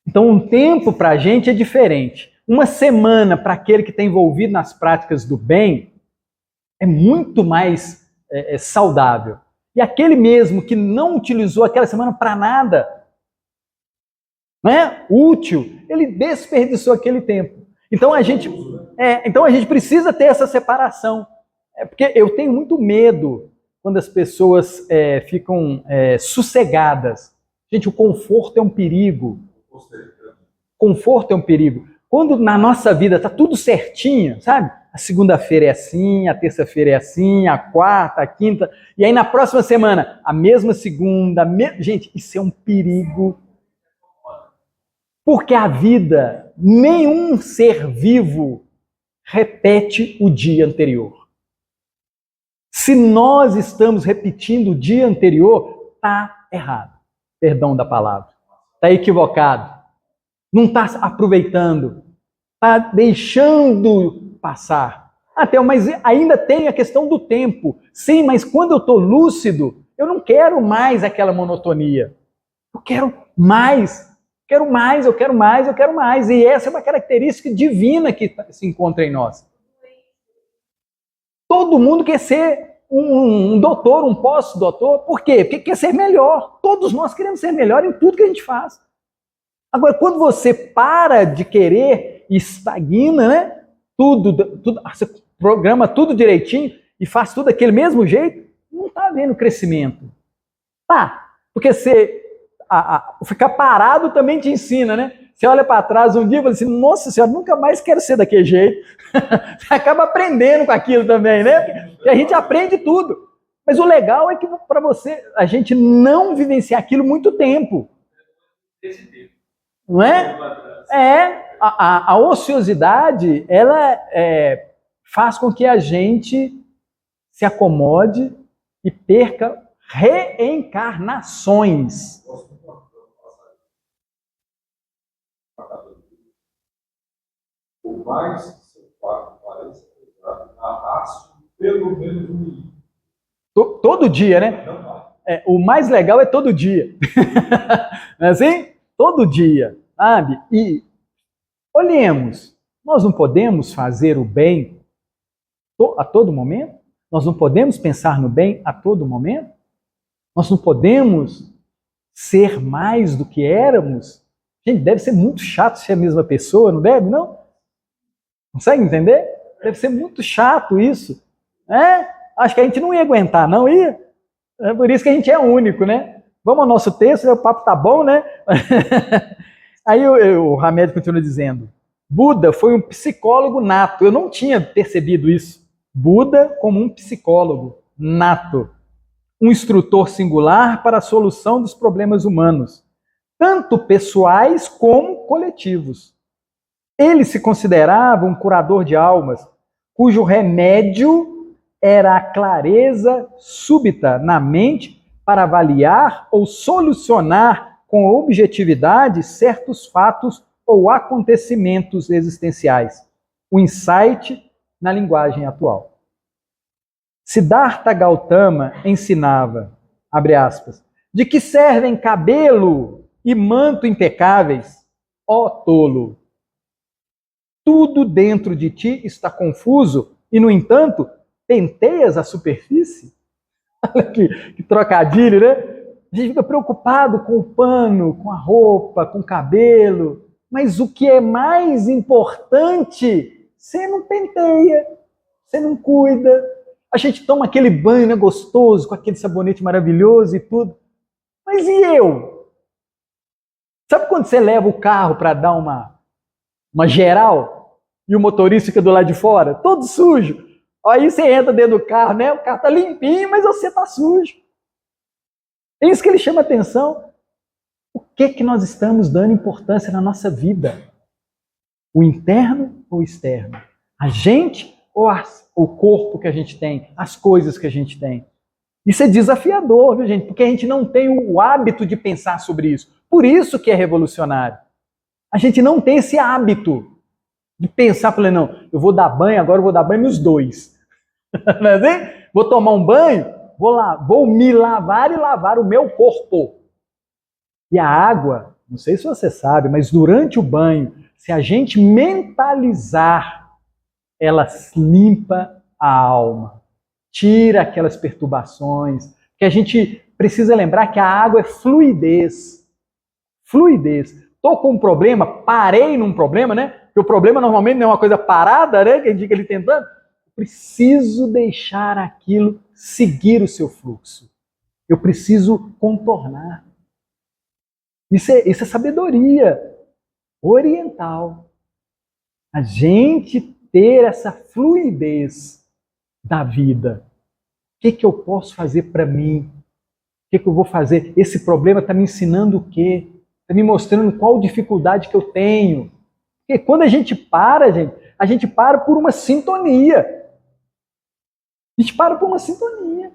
Então um tempo para a gente é diferente. Uma semana para aquele que está envolvido nas práticas do bem é muito mais saudável. E aquele mesmo que não utilizou aquela semana para nada, né, útil, ele desperdiçou aquele tempo. Então a gente precisa ter essa separação. Porque eu tenho muito medo quando as pessoas ficam sossegadas. Gente, o conforto é um perigo. Conforto é um perigo. Quando na nossa vida está tudo certinho, sabe? A segunda-feira é assim, a terça-feira é assim, a quarta, a quinta, e aí na próxima semana, a mesma segunda, gente, isso é um perigo. Porque a vida, nenhum ser vivo repete o dia anterior. Se nós estamos repetindo o dia anterior, está errado. Perdão da palavra. Está equivocado. Não está aproveitando. Está deixando passar. Mas ainda tem a questão do tempo. Sim, mas quando eu estou lúcido, eu não quero mais aquela monotonia. Eu quero mais. Quero mais, eu quero mais, eu quero mais. E essa é uma característica divina que se encontra em nós. Todo mundo quer ser um doutor, um pós-doutor. Por quê? Porque quer ser melhor. Todos nós queremos ser melhor em tudo que a gente faz. Agora, quando você para de querer e estagna, né? Você programa tudo direitinho e faz tudo daquele mesmo jeito, não está havendo crescimento. Tá, porque ficar parado também te ensina, né? Você olha para trás um dia e fala assim, nossa senhora, nunca mais quero ser daquele jeito. Você acaba aprendendo com aquilo também, né? Porque a gente aprende tudo. Mas o legal é que para você, a gente não vivenciar aquilo muito tempo. Não é? A ociosidade, ela faz com que a gente se acomode e perca reencarnações. Por mais que seu quarto pareça pesado, arraste pelo menos um milímetro. Todo dia, né? O mais legal é todo dia. Não é assim? Todo dia, sabe? E olhemos, nós não podemos fazer o bem a todo momento? Nós não podemos pensar no bem a todo momento? Nós não podemos ser mais do que éramos? Gente, deve ser muito chato ser a mesma pessoa, não deve, não? Consegue entender? Deve ser muito chato isso. Acho que a gente não ia aguentar, não ia? É por isso que a gente é único, né? Vamos ao nosso texto, o papo tá bom, né? Aí o Hamed continua dizendo, Buda foi um psicólogo nato. Eu não tinha percebido isso. Buda como um psicólogo nato. Um instrutor singular para a solução dos problemas humanos, tanto pessoais como coletivos. Ele se considerava um curador de almas, cujo remédio era a clareza súbita na mente para avaliar ou solucionar com objetividade certos fatos ou acontecimentos existenciais. O insight na linguagem atual. Siddhartha Gautama ensinava, abre aspas, de que servem cabelo e manto impecáveis, ó tolo. Tudo dentro de ti está confuso e, no entanto, penteias a superfície? Olha que trocadilho, né? A gente fica preocupado com o pano, com a roupa, com o cabelo, mas o que é mais importante, você não penteia, você não cuida. A gente toma aquele banho, né, gostoso, com aquele sabonete maravilhoso e tudo. Mas e eu? Sabe quando você leva o carro para dar uma geral e o motorista fica do lado de fora, todo sujo? Aí você entra dentro do carro, né? O carro tá limpinho, mas você tá sujo. É isso que ele chama atenção. O que nós estamos dando importância na nossa vida? O interno ou o externo? A gente ou o corpo que a gente tem? As coisas que a gente tem? Isso é desafiador, viu, gente? Porque a gente não tem o hábito de pensar sobre isso. Por isso que é revolucionário. A gente não tem esse hábito de pensar, falando, não, eu vou dar banho, agora eu vou dar banho nos dois. Não é assim? Vou tomar um banho, vou me lavar e lavar o meu corpo. E a água, não sei se você sabe, mas durante o banho, se a gente mentalizar, ela limpa a alma, tira aquelas perturbações, que a gente precisa lembrar que a água é fluidez. Fluidez. Estou com um problema, parei num problema, né? Porque o problema normalmente não é uma coisa parada, né? Que a gente fica ali tentando. Preciso deixar aquilo seguir o seu fluxo. Eu preciso contornar. Isso é sabedoria oriental. A gente ter essa fluidez da vida. O que eu posso fazer para mim? O que eu vou fazer? Esse problema está me ensinando o quê? Está me mostrando qual dificuldade que eu tenho. Porque quando a gente para, gente, a gente para por uma sintonia. A gente para por uma sintonia.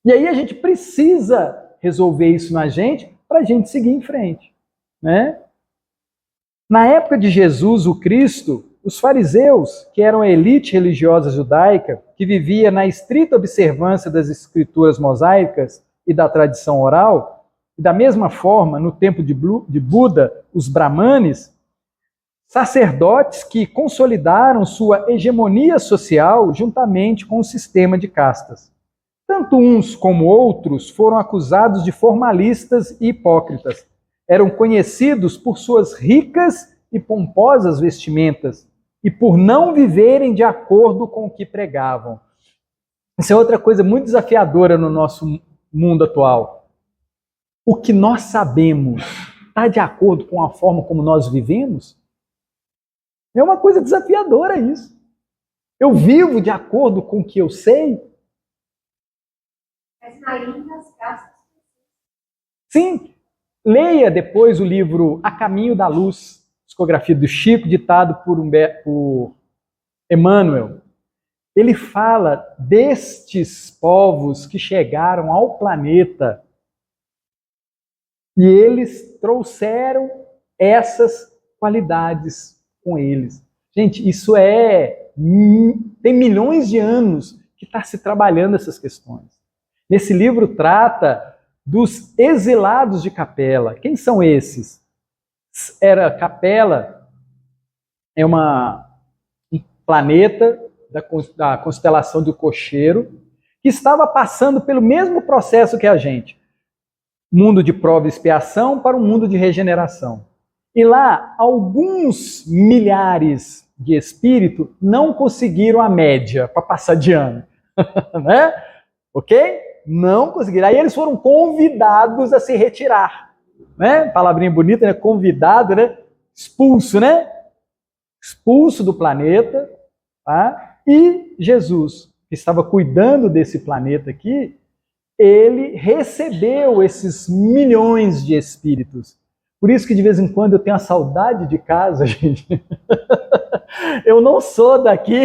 E aí a gente precisa resolver isso na gente para a gente seguir em frente. Né? Na época de Jesus, o Cristo, os fariseus, que eram a elite religiosa judaica, que vivia na estrita observância das escrituras mosaicas e da tradição oral, e da mesma forma, no tempo de Buda, os brahmanes, sacerdotes que consolidaram sua hegemonia social juntamente com o sistema de castas. Tanto uns como outros foram acusados de formalistas e hipócritas. Eram conhecidos por suas ricas e pomposas vestimentas e por não viverem de acordo com o que pregavam. Isso é outra coisa muito desafiadora no nosso mundo atual. O que nós sabemos está de acordo com a forma como nós vivemos? É uma coisa desafiadora isso. Eu vivo de acordo com o que eu sei? Mas ainda as casas. Sim. Leia depois o livro A Caminho da Luz, psicografia do Chico, ditado por Emmanuel. Ele fala destes povos que chegaram ao planeta e eles trouxeram essas qualidades com eles. Gente, isso tem milhões de anos que está se trabalhando essas questões. Nesse livro trata dos exilados de Capela. Quem são esses? Capela é um planeta da constelação do Cocheiro que estava passando pelo mesmo processo que a gente. Mundo de prova e expiação para um mundo de regeneração. E lá, alguns milhares de espíritos não conseguiram a média para passar de ano. Né? Ok? Não conseguiram. Aí eles foram convidados a se retirar. Né? Palavrinha bonita, né? Convidado, né? Expulso, né? Expulso do planeta. Tá? E Jesus, que estava cuidando desse planeta aqui, ele recebeu esses milhões de espíritos. Por isso que de vez em quando eu tenho a saudade de casa, gente. Eu não sou daqui,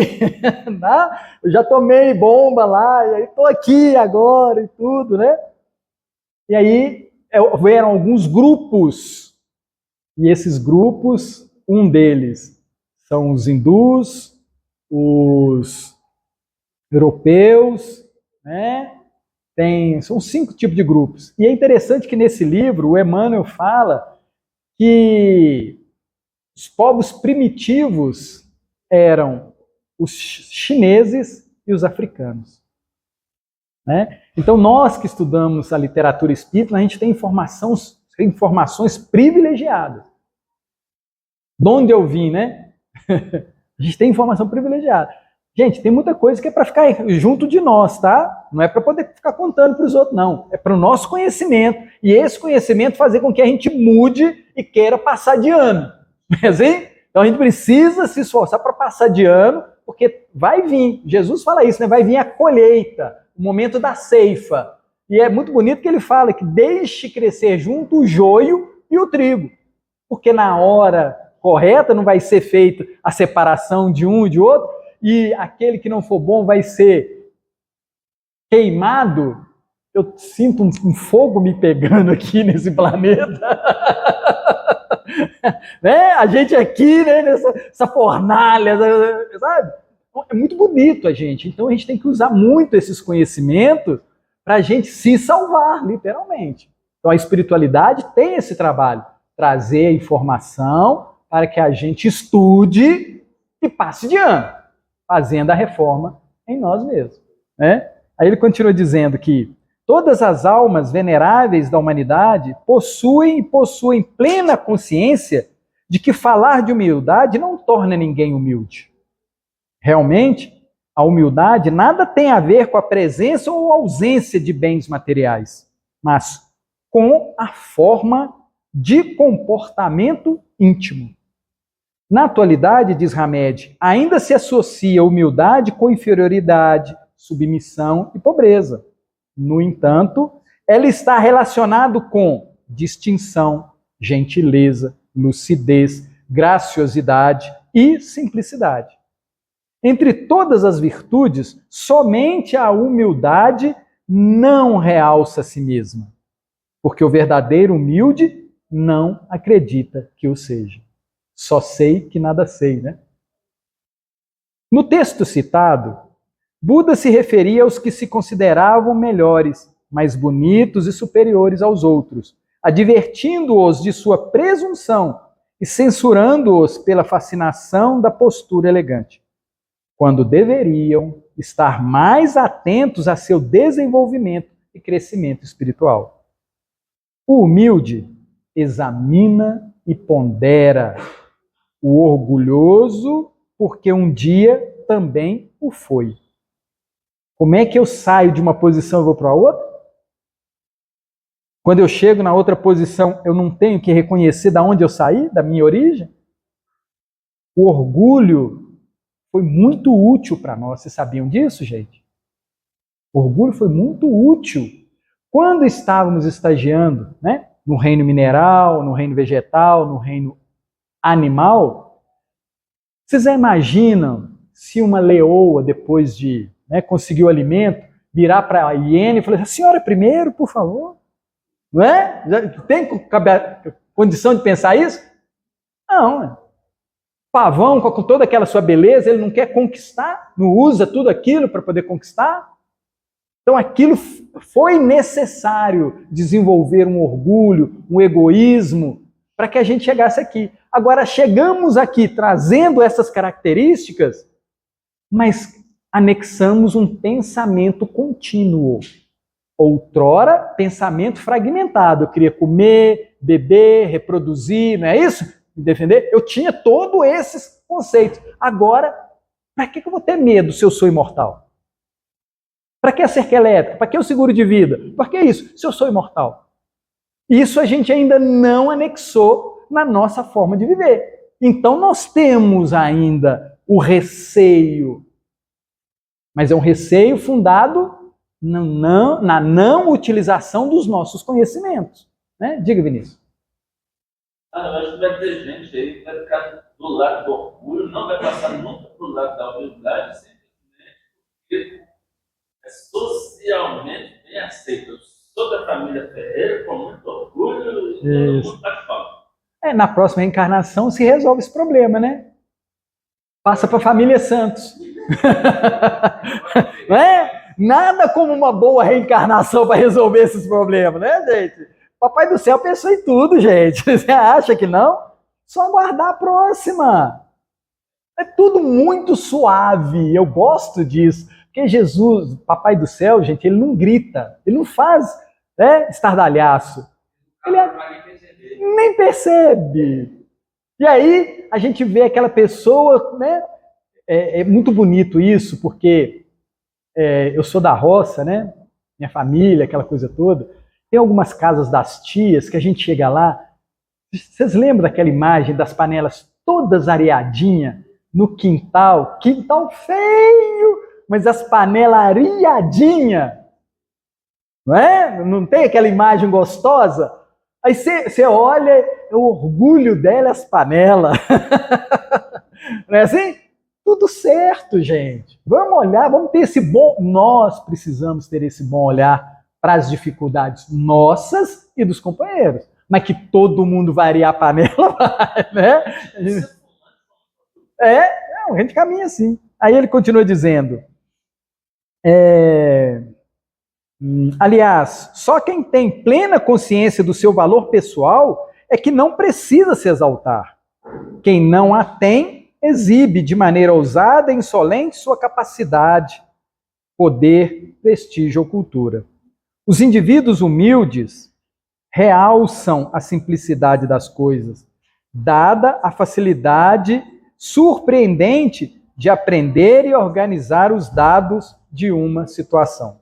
né? Eu já tomei bomba lá, e aí estou aqui agora e tudo, né? E aí vieram alguns grupos, e esses grupos, um deles são os hindus, os europeus, né? São 5 tipos de grupos. E é interessante que nesse livro o Emmanuel fala que os povos primitivos eram os chineses e os africanos. Né? Então, nós que estudamos a literatura espírita, a gente tem informações privilegiadas. De onde eu vim, né? A gente tem informação privilegiada. Gente, tem muita coisa que é para ficar junto de nós, tá? Não é para poder ficar contando para os outros, não. É para o nosso conhecimento. E esse conhecimento fazer com que a gente mude e queira passar de ano. Não é assim? Então a gente precisa se esforçar para passar de ano, porque vai vir, Jesus fala isso, né? Vai vir a colheita, o momento da ceifa. E é muito bonito que ele fala que deixe crescer junto o joio e o trigo. Porque na hora correta não vai ser feita a separação de um e de outro, e aquele que não for bom vai ser queimado. Eu sinto um fogo me pegando aqui nesse planeta. Né? A gente aqui, né, nessa fornalha, sabe? É muito bonito a gente. Então a gente tem que usar muito esses conhecimentos para a gente se salvar, literalmente. Então a espiritualidade tem esse trabalho, trazer a informação para que a gente estude e passe de ano, fazendo a reforma em nós mesmos. Né? Aí ele continua dizendo que todas as almas veneráveis da humanidade possuem plena consciência de que falar de humildade não torna ninguém humilde. Realmente, a humildade nada tem a ver com a presença ou ausência de bens materiais, mas com a forma de comportamento íntimo. Na atualidade, diz Hamed, ainda se associa humildade com inferioridade, submissão e pobreza. No entanto, ela está relacionada com distinção, gentileza, lucidez, graciosidade e simplicidade. Entre todas as virtudes, somente a humildade não realça a si mesma, porque o verdadeiro humilde não acredita que o seja. Só sei que nada sei, né? No texto citado, Buda se referia aos que se consideravam melhores, mais bonitos e superiores aos outros, advertindo-os de sua presunção e censurando-os pela fascinação da postura elegante, quando deveriam estar mais atentos a seu desenvolvimento e crescimento espiritual. O humilde examina e pondera, o orgulhoso, porque um dia também o foi. Como é que eu saio de uma posição e vou para a outra? Quando eu chego na outra posição, eu não tenho que reconhecer de onde eu saí, da minha origem? O orgulho foi muito útil para nós. Vocês sabiam disso, gente? O orgulho foi muito útil. Quando estávamos estagiando, né, no reino mineral, no reino vegetal, no reino animal, vocês já imaginam se uma leoa, depois de conseguir o alimento, virar para a hiena e falar: senhora, primeiro, por favor? Não é? Tem condição de pensar isso? Não. Pavão, com toda aquela sua beleza, ele não quer conquistar, não usa tudo aquilo para poder conquistar. Então aquilo foi necessário desenvolver um orgulho, um egoísmo, para que a gente chegasse aqui. Agora, chegamos aqui trazendo essas características, mas anexamos um pensamento contínuo. Outrora, pensamento fragmentado. Eu queria comer, beber, reproduzir, não é isso? Me defender? Eu tinha todos esses conceitos. Agora, para que eu vou ter medo se eu sou imortal? Para que a cerca elétrica? Para que o seguro de vida? Para que isso, se eu sou imortal? Isso a gente ainda não anexou na nossa forma de viver. Então nós temos ainda o receio, mas é um receio fundado na não utilização dos nossos conhecimentos. Né? Diga, Vinícius. Eu acho que vai ter gente aí que vai ficar do lado do orgulho, não vai passar nunca para o lado da humildade, simplesmente porque é socialmente bem aceito. Eu sou da família Ferreira com muito orgulho e todo mundo está falando. Na próxima reencarnação se resolve esse problema, né? Passa para a família Santos. Não é? Nada como uma boa reencarnação para resolver esses problemas, né, gente? Papai do céu pensou em tudo, gente. Você acha que não? Só aguardar a próxima. É tudo muito suave. Eu gosto disso. Porque Jesus, Papai do céu, gente, ele não grita. Ele não faz estardalhaço. Ele nem percebe. E aí a gente vê aquela pessoa, né? É muito bonito isso, porque eu sou da roça, né? Minha família, aquela coisa toda. Tem algumas casas das tias que a gente chega lá. Vocês lembram daquela imagem das panelas todas areadinhas no quintal? Quintal feio, mas as panelas areadinhas. Não é? Não tem aquela imagem gostosa? Aí você olha, é o orgulho dela, as panelas. Não é assim? Tudo certo, gente. Vamos olhar, vamos ter esse bom... Nós precisamos ter esse bom olhar para as dificuldades nossas e dos companheiros. Mas que todo mundo vai arear a panela, vai, né? A gente caminha assim. Aí ele continua dizendo... Aliás, só quem tem plena consciência do seu valor pessoal é que não precisa se exaltar. Quem não a tem, exibe de maneira ousada e insolente sua capacidade, poder, prestígio ou cultura. Os indivíduos humildes realçam a simplicidade das coisas, dada a facilidade surpreendente de aprender e organizar os dados de uma situação.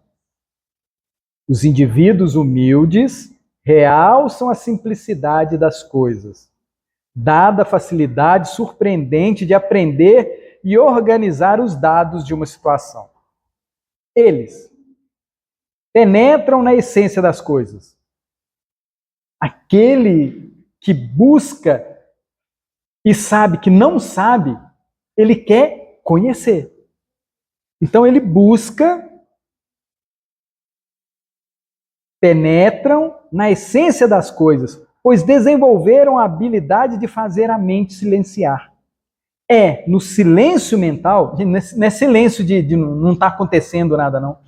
Os indivíduos humildes realçam a simplicidade das coisas, dada a facilidade surpreendente de aprender e organizar os dados de uma situação. Eles penetram na essência das coisas. Aquele que busca e sabe que não sabe, ele quer conhecer. Então ele busca, penetram na essência das coisas, pois desenvolveram a habilidade de fazer a mente silenciar. É no silêncio mental, não é silêncio de não está acontecendo nada, não.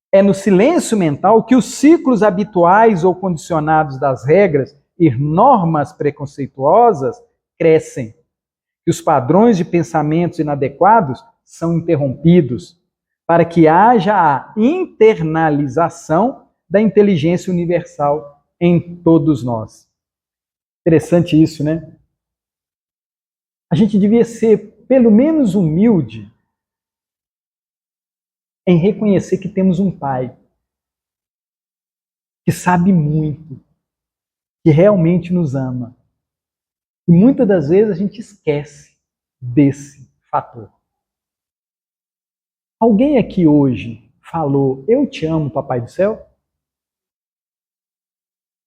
É no silêncio mental que os ciclos habituais ou condicionados das regras e normas preconceituosas crescem, que os padrões de pensamentos inadequados são interrompidos, para que haja a internalização da inteligência universal em todos nós. Interessante isso, né? A gente devia ser, pelo menos, humilde em reconhecer que temos um Pai que sabe muito, que realmente nos ama. E muitas das vezes a gente esquece desse fator. Alguém aqui hoje falou, eu te amo, Papai do Céu?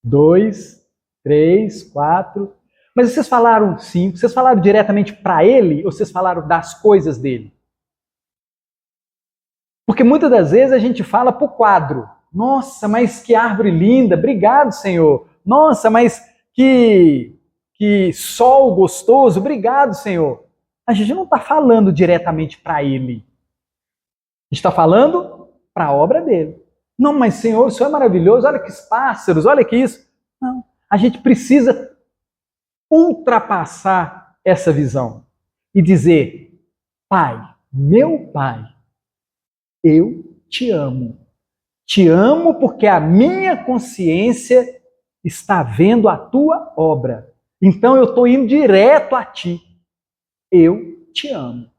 2, 3, 4. Mas vocês falaram 5, vocês falaram diretamente para ele ou vocês falaram das coisas dele? Porque muitas das vezes a gente fala para o quadro. Nossa, mas que árvore linda, obrigado, Senhor. Nossa, mas que sol gostoso, obrigado, Senhor. A gente não está falando diretamente para ele. A gente está falando para a obra dele. Não, mas Senhor, o Senhor é maravilhoso, olha que pássaros, olha que isso. Não, a gente precisa ultrapassar essa visão e dizer, Pai, meu Pai, eu te amo. Te amo porque a minha consciência está vendo a tua obra. Então eu estou indo direto a ti. Eu te amo.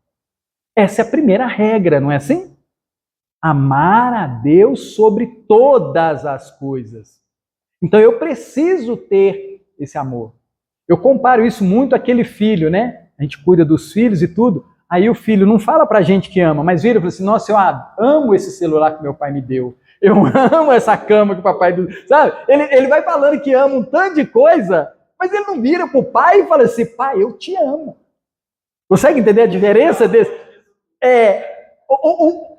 Essa é a primeira regra, não é assim? Amar a Deus sobre todas as coisas. Então eu preciso ter esse amor. Eu comparo isso muito àquele filho, né? A gente cuida dos filhos e tudo. Aí o filho não fala pra gente que ama, mas vira e fala assim, nossa, eu amo esse celular que meu pai me deu. Eu amo essa cama que o papai... Sabe? Ele vai falando que ama um tanto de coisa, mas ele não vira pro pai e fala assim, pai, eu te amo. Consegue entender a diferença desse?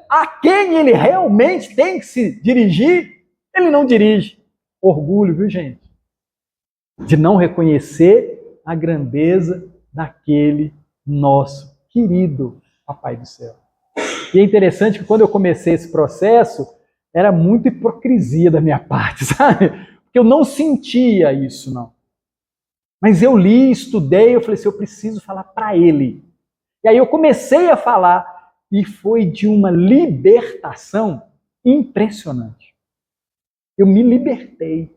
A quem ele realmente tem que se dirigir, ele não dirige. Orgulho, viu, gente? De não reconhecer a grandeza daquele nosso querido Papai do Céu. E é interessante que quando eu comecei esse processo, era muita hipocrisia da minha parte, sabe? Porque eu não sentia isso, não. Mas eu li, estudei, eu falei assim, eu preciso falar para ele. E aí eu comecei a falar e foi de uma libertação impressionante. Eu me libertei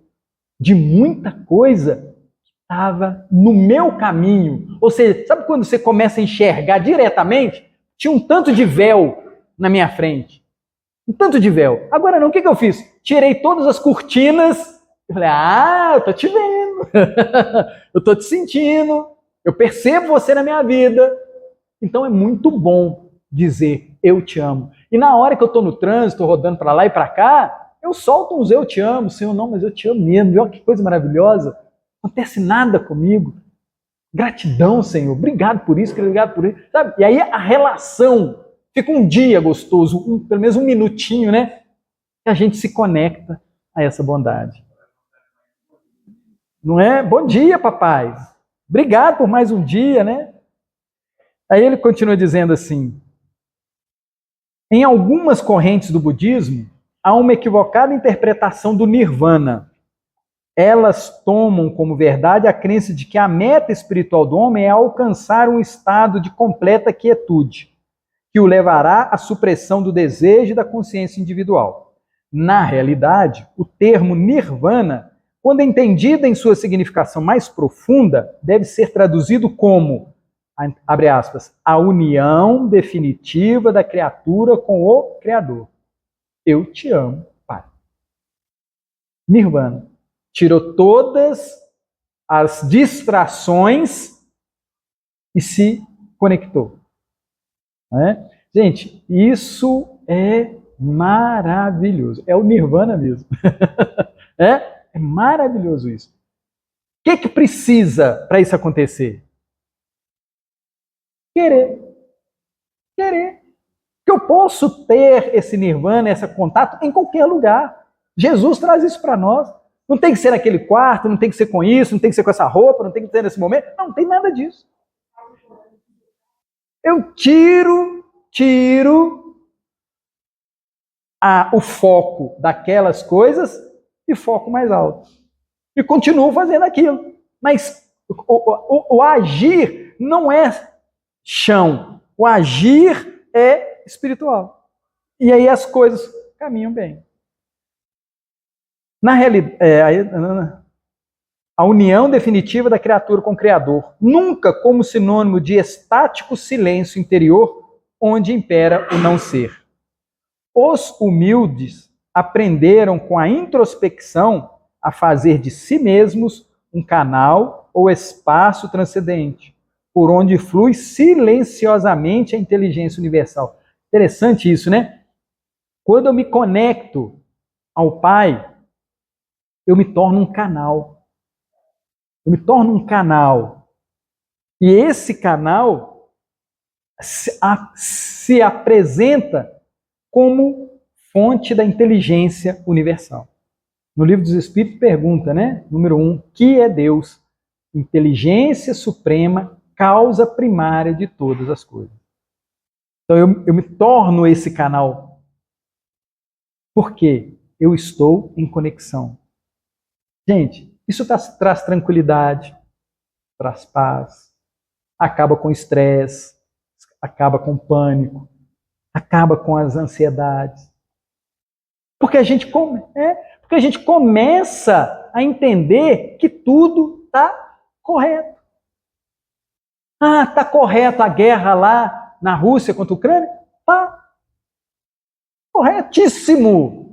de muita coisa que estava no meu caminho. Ou seja, sabe quando você começa a enxergar diretamente? Tinha um tanto de véu na minha frente. Um tanto de véu. Agora não, o que eu fiz? Tirei todas as cortinas. Eu falei, eu tô te vendo. Eu tô te sentindo. Eu percebo você na minha vida. Então é muito bom dizer, eu te amo. E na hora que eu tô no trânsito, rodando para lá e para cá, eu solto uns eu te amo. Senhor, não, mas eu te amo mesmo. Olha que coisa maravilhosa. Não acontece nada comigo. Gratidão, Senhor. Obrigado por isso, obrigado por isso. Sabe? E aí a relação fica um dia gostoso, pelo menos um minutinho, né? Que a gente se conecta a essa bondade. Não é? Bom dia, papai. Obrigado por mais um dia, né? Aí ele continua dizendo assim, em algumas correntes do budismo, há uma equivocada interpretação do nirvana. Elas tomam como verdade a crença de que a meta espiritual do homem é alcançar um estado de completa quietude, que o levará à supressão do desejo e da consciência individual. Na realidade, o termo nirvana, quando entendido em sua significação mais profunda, deve ser traduzido como, abre aspas, a união definitiva da criatura com o Criador. Eu te amo, Pai. Nirvana. Tirou todas as distrações e se conectou. Né? Gente, isso é maravilhoso. É o nirvana mesmo. É maravilhoso isso. O que precisa para isso acontecer? Querer. Querer. Que eu posso ter esse nirvana, esse contato em qualquer lugar. Jesus traz isso para nós. Não tem que ser naquele quarto, não tem que ser com isso, não tem que ser com essa roupa, não tem que ser nesse momento. Não tem nada disso. Eu tiro o foco daquelas coisas e foco mais alto. e continuo fazendo aquilo. Mas o agir não é chão, o agir é espiritual. E aí as coisas caminham bem. Na realidade, a união definitiva da criatura com o Criador, nunca como sinônimo de estático silêncio interior onde impera o não ser. Os humildes aprenderam com a introspecção a fazer de si mesmos um canal ou espaço transcendente, por onde flui silenciosamente a inteligência universal. Interessante isso, né? Quando eu me conecto ao Pai, eu me torno um canal. Eu me torno um canal. E esse canal se apresenta como fonte da inteligência universal. No Livro dos Espíritos pergunta, né? Número 1, que é Deus? Inteligência suprema, causa primária de todas as coisas. Então eu me torno esse canal. Por quê? Eu estou em conexão. Gente, isso traz tranquilidade, traz paz, acaba com o estresse, acaba com o pânico, acaba com as ansiedades. Porque a gente começa a entender que tudo está correto. Ah, está correto a guerra lá na Rússia contra a Ucrânia? Está corretíssimo.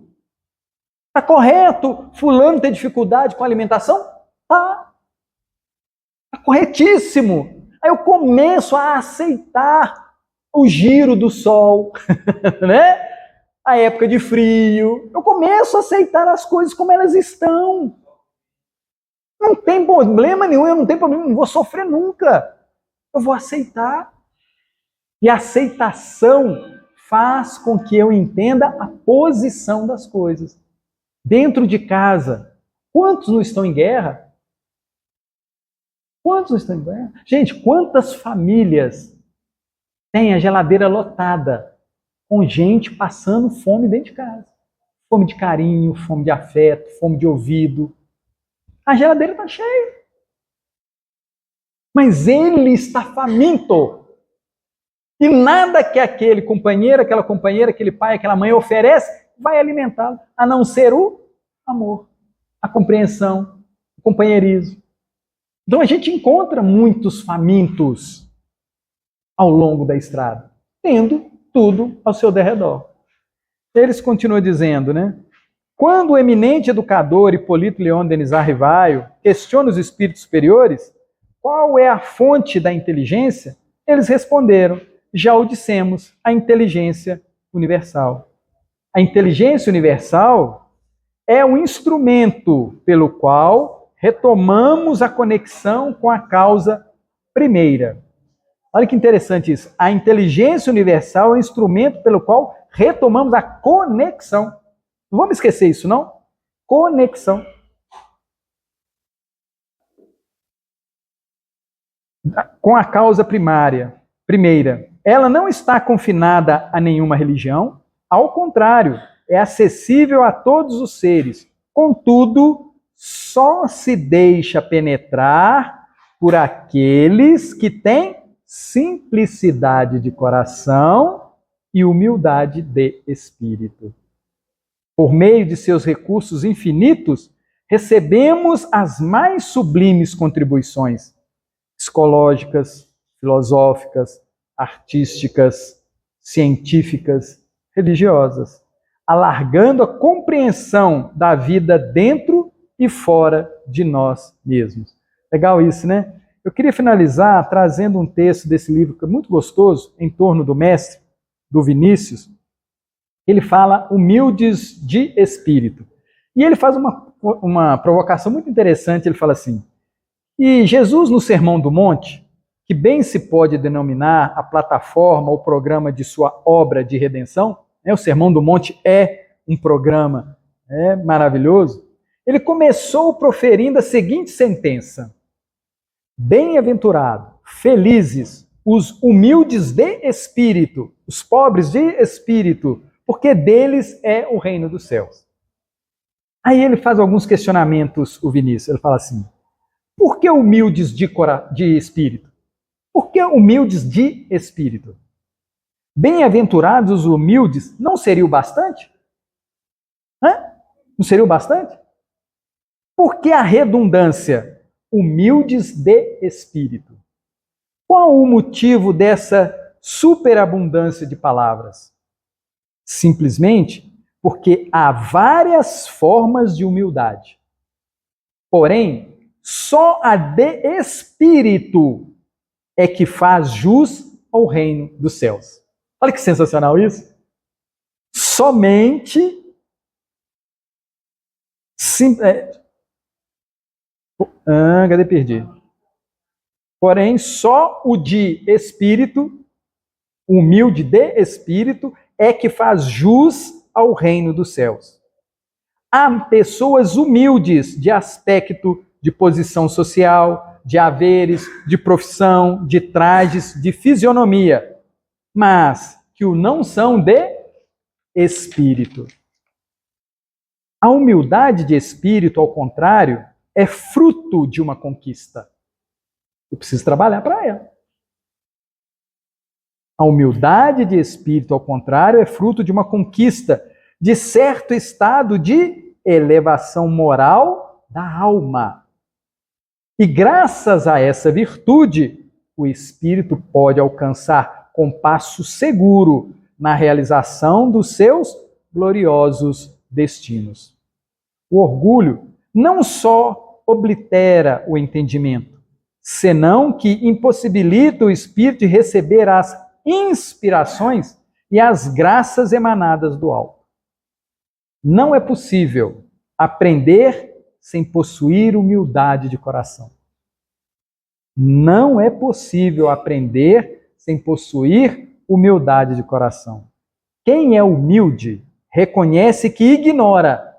Está correto fulano ter dificuldade com a alimentação? Está corretíssimo. Aí eu começo a aceitar o giro do sol, né? A época de frio. Eu começo a aceitar as coisas como elas estão. Não tem problema nenhum, eu não tenho problema, não vou sofrer nunca. Eu vou aceitar. E a aceitação faz com que eu entenda a posição das coisas. Dentro de casa, quantos não estão em guerra? Quantos não estão em guerra? Gente, quantas famílias têm a geladeira lotada com gente passando fome dentro de casa? Fome de carinho, fome de afeto, fome de ouvido. A geladeira está cheia. Mas ele está faminto. E nada que aquele companheiro, aquela companheira, aquele pai, aquela mãe oferece vai alimentá-lo, a não ser o amor, a compreensão, o companheirismo. Então a gente encontra muitos famintos ao longo da estrada, tendo tudo ao seu derredor. Eles continuam dizendo, né? Quando o eminente educador Hipólito Leon Denis Arrivaio questiona os espíritos superiores, qual é a fonte da inteligência? Eles responderam, já o dissemos, a inteligência universal. A inteligência universal é o instrumento pelo qual retomamos a conexão com a causa primeira. Olha que interessante isso. A inteligência universal é o instrumento pelo qual retomamos a conexão. Não vamos esquecer isso, não? Conexão. Com a causa primeira. Ela não está confinada a nenhuma religião, ao contrário, é acessível a todos os seres. Contudo, só se deixa penetrar por aqueles que têm simplicidade de coração e humildade de espírito. Por meio de seus recursos infinitos, recebemos as mais sublimes contribuições psicológicas, filosóficas, artísticas, científicas, religiosas, alargando a compreensão da vida dentro e fora de nós mesmos. Legal isso, né? Eu queria finalizar trazendo um texto desse livro que é muito gostoso, Em Torno do Mestre, do Vinícius. Ele fala humildes de espírito. E ele faz uma provocação muito interessante, ele fala assim, e Jesus no Sermão do Monte, que bem se pode denominar a plataforma ou programa de sua obra de redenção, né? O Sermão do Monte é um programa maravilhoso. Ele começou proferindo a seguinte sentença: bem-aventurado, felizes os humildes de espírito, os pobres de espírito, porque deles é o reino dos céus. Aí ele faz alguns questionamentos, o Vinícius. Ele fala assim, por que humildes de espírito? Por que humildes de espírito? Bem-aventurados os humildes, não seria o bastante? Não seria o bastante? Por que a redundância? Humildes de espírito. Qual o motivo dessa superabundância de palavras? Simplesmente porque há várias formas de humildade. Porém, só a de espírito é que faz jus ao reino dos céus. Olha que sensacional isso. Somente cadê perdi? Porém, só o de espírito, humilde de espírito, é que faz jus ao reino dos céus. Há pessoas humildes de aspecto, de posição social, de haveres, de profissão, de trajes, de fisionomia, mas que o não são de espírito. A humildade de espírito, ao contrário, é fruto de uma conquista. Eu preciso trabalhar para ela. A humildade de espírito, ao contrário, é fruto de uma conquista, de certo estado de elevação moral da alma. E graças a essa virtude, o espírito pode alcançar com passo seguro na realização dos seus gloriosos destinos. O orgulho não só oblitera o entendimento, senão que impossibilita o espírito de receber as inspirações e as graças emanadas do alto. Não é possível aprender sem possuir humildade de coração. Não é possível aprender sem possuir humildade de coração. Quem é humilde reconhece que ignora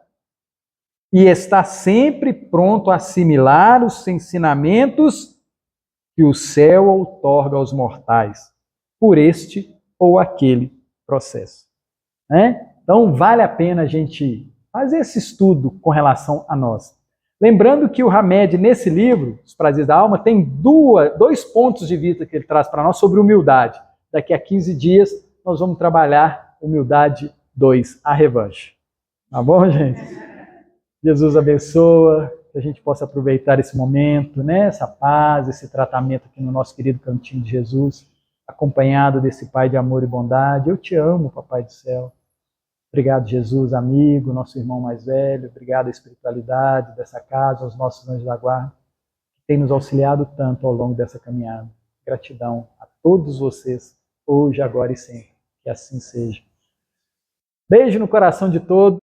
e está sempre pronto a assimilar os ensinamentos que o céu outorga aos mortais, por este ou aquele processo. Então, vale a pena a gente fazer esse estudo com relação a nós. Lembrando que o Hamed, nesse livro, Os Prazeres da Alma, tem dois pontos de vista que ele traz para nós sobre humildade. Daqui a 15 dias, nós vamos trabalhar humildade 2, a revanche. Tá bom, gente? Jesus abençoa, que a gente possa aproveitar esse momento, essa paz, esse tratamento aqui no nosso querido cantinho de Jesus, acompanhado desse Pai de amor e bondade. Eu te amo, Papai do céu. Obrigado, Jesus, amigo, nosso irmão mais velho. Obrigado à espiritualidade dessa casa, aos nossos anjos da guarda, que tem nos auxiliado tanto ao longo dessa caminhada. Gratidão a todos vocês, hoje, agora e sempre. Que assim seja. Beijo no coração de todos.